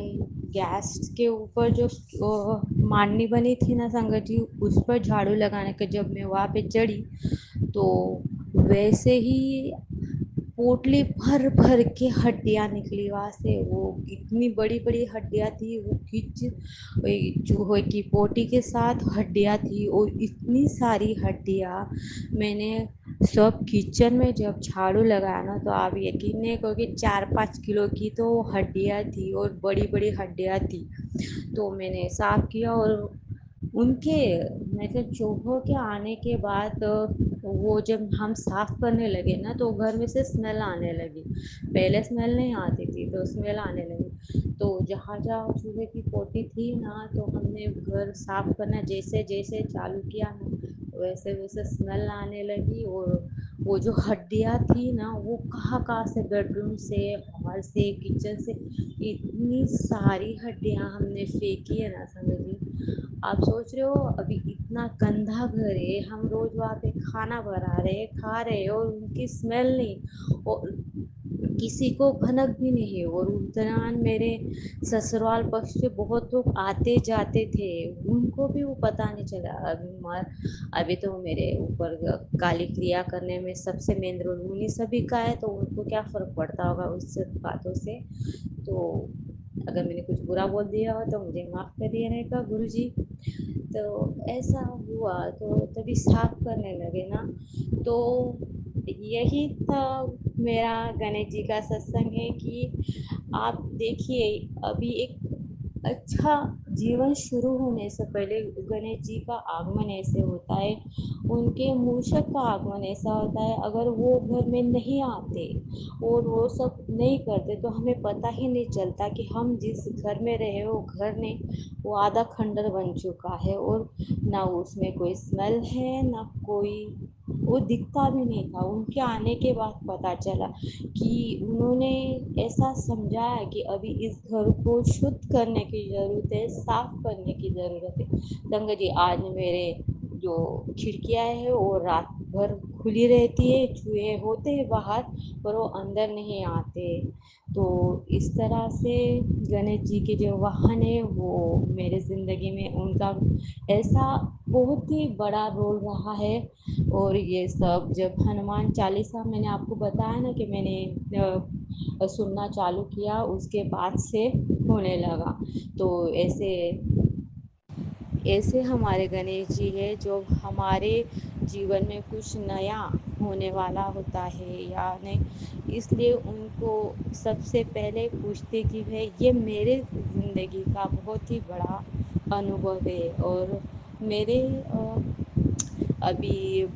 गैस के ऊपर जो मांडनी बनी थी ना संगत जी, उस पर झाड़ू लगाने का जब मैं वहाँ पे चढ़ी, तो वैसे ही पोटली भर भर के हड्डियाँ निकली वहाँ से। वो इतनी बड़ी बड़ी हड्डियाँ थी, वो खिंच चूहे की पोटी के साथ हड्डियाँ थी, और इतनी सारी हड्डियाँ। मैंने सब किचन में जब झाड़ू लगाया ना, तो आप यकीन नहीं करोगे, 4-5 किलो की तो हड्डियाँ थी, और बड़ी बड़ी हड्डियाँ थी। तो मैंने साफ़ किया। और उनके, मतलब चूहों के आने के बाद वो जब हम साफ़ करने लगे ना, तो घर में से स्मेल आने लगी। पहले स्मेल नहीं आती थी, तो स्मेल आने लगी। तो जहाँ जहाँ चूहे की पोटी थी ना, तो हमने घर साफ़ करना जैसे जैसे चालू किया ना, वैसे वैसे स्मेल आने लगी। और वो जो हड्डियाँ थी ना, वो कहाँ कहाँ से, बेडरूम से, हॉल से, किचन से, इतनी सारी हड्डियाँ हमने फेंकी है ना समझ लीजिए। आप सोच रहे हो, अभी इतना गंदा घर है, हम रोज वहाँ पे खाना बना रहे, खा रहे, और उनकी स्मेल नहीं, और किसी को भनक भी नहीं। और उस दौरान मेरे ससुराल पक्ष से बहुत लोग आते जाते थे, उनको भी वो पता नहीं चला। अभी तो मेरे ऊपर काली क्रिया करने में सबसे मेन रोल उन्हीं सभी का है, तो उनको क्या फ़र्क पड़ता होगा उस बातों से। तो अगर मैंने कुछ बुरा बोल दिया हो तो मुझे माफ़ करिए का गुरु जी। तो ऐसा हुआ, तो तभी साफ करने लगे ना। तो यही था मेरा गणेश जी का सत्संग, है कि आप देखिए, अभी एक अच्छा जीवन शुरू होने से पहले गणेश जी का आगमन ऐसे होता है, उनके मूषक का आगमन ऐसा होता है। अगर वो घर में नहीं आते और वो सब नहीं करते, तो हमें पता ही नहीं चलता कि हम जिस घर में रहे, वो घर नहीं, वो आधा खंडर बन चुका है। और ना उसमें कोई स्मेल है, ना कोई, वो दिखता भी नहीं था। उनके आने के बाद पता चला कि उन्होंने ऐसा समझाया कि अभी इस घर को शुद्ध करने की ज़रूरत है, साफ करने की ज़रूरत है। संगत जी, आज मेरे जो खिड़कियाँ हैं वो रात भर खुली रहती है, चूहे होते हैं बाहर, पर वो अंदर नहीं आते। तो इस तरह से गणेश जी के जो वाहन है वो मेरे ज़िंदगी में उनका ऐसा बहुत ही बड़ा रोल रहा है। और ये सब जब हनुमान चालीसा मैंने आपको बताया ना कि मैंने सुनना चालू किया उसके बाद से होने लगा। तो ऐसे ऐसे हमारे गणेश जी है जो हमारे जीवन में कुछ नया होने वाला होता है या नहीं, इसलिए उनको सबसे पहले पूछते कि भाई ये मेरे ज़िंदगी का बहुत ही बड़ा अनुभव है। और मेरे अभी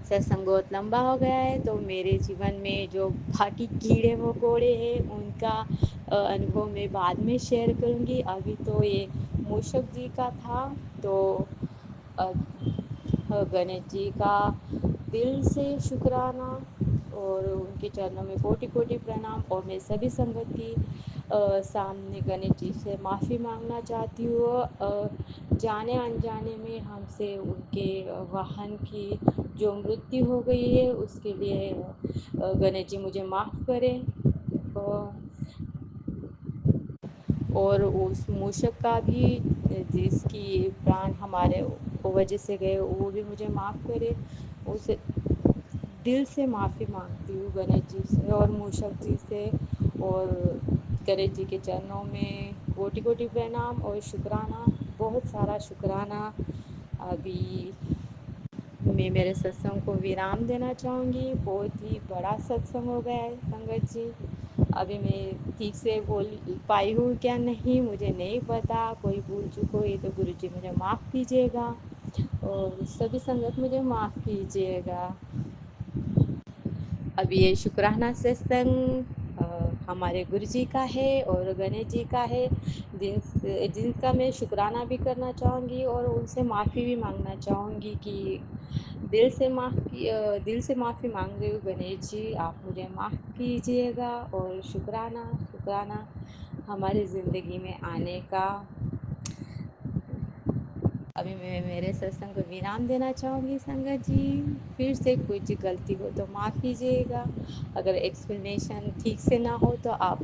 सत्संग बहुत लंबा हो गया है तो मेरे जीवन में जो बाकी कीड़े मकोड़े हैं उनका अनुभव मैं बाद में शेयर करूँगी। अभी तो ये मूषक जी का था। तो अ, गणेश जी का दिल से शुक्राना और उनके चरणों में कोटि कोटि प्रणाम। और मैं सभी संगत की सामने गणेश जी से माफ़ी मांगना चाहती हूँ। जाने अनजाने में हमसे उनके वाहन की जो मृत्यु हो गई है उसके लिए गणेश जी मुझे माफ़ करें। और उस मूषक का भी जिसकी प्राण हमारे वजह से गए वो भी मुझे माफ़ करे। उसे दिल से माफ़ी मांगती हूँ गणेश जी से और मूषक जी से। और गणेश जी के चरणों में कोटि कोटि प्रणाम और शुक्राना, बहुत सारा शुक्राना। अभी मैं मेरे सत्संग को विराम देना चाहूँगी। बहुत ही बड़ा सत्संग हो गया है संगत जी। अभी मैं ठीक से बोल पाई हूँ क्या नहीं मुझे नहीं पता, कोई भूल चूक हुई तो गुरु जी मुझे माफ़ कीजिएगा और सभी संगत मुझे माफ़ कीजिएगा। अब ये शुक्राना सत्संग हमारे गुरु जी का है और गणेश जी का है, जिनका मैं शुक्राना भी करना चाहूँगी और उनसे माफ़ी भी मांगना चाहूँगी कि दिल से माफ़ी मांग रही हूँ गणेश जी, आप मुझे माफ़ कीजिएगा। और शुक्राना शुक्राना हमारी ज़िंदगी में आने का। अभी मैं मेरे सत्संग को विराम देना चाहूँगी संगत जी। फिर से कुछ गलती हो तो माफ़ कीजिएगा। अगर एक्सप्लेनेशन ठीक से ना हो तो आप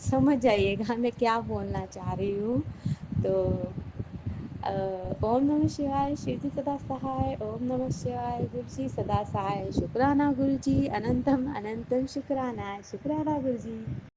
समझ जाइएगा मैं क्या बोलना चाह रही हूँ। तो ओम नमः शिवाय, शिव जी सदा सहाय। ओम नमः शिवाय, गुरु जी सदा सहाय। शुक्राना गुरु जी, अनंतम अनंतम शुक्राना, शुक्राना गुरु जी।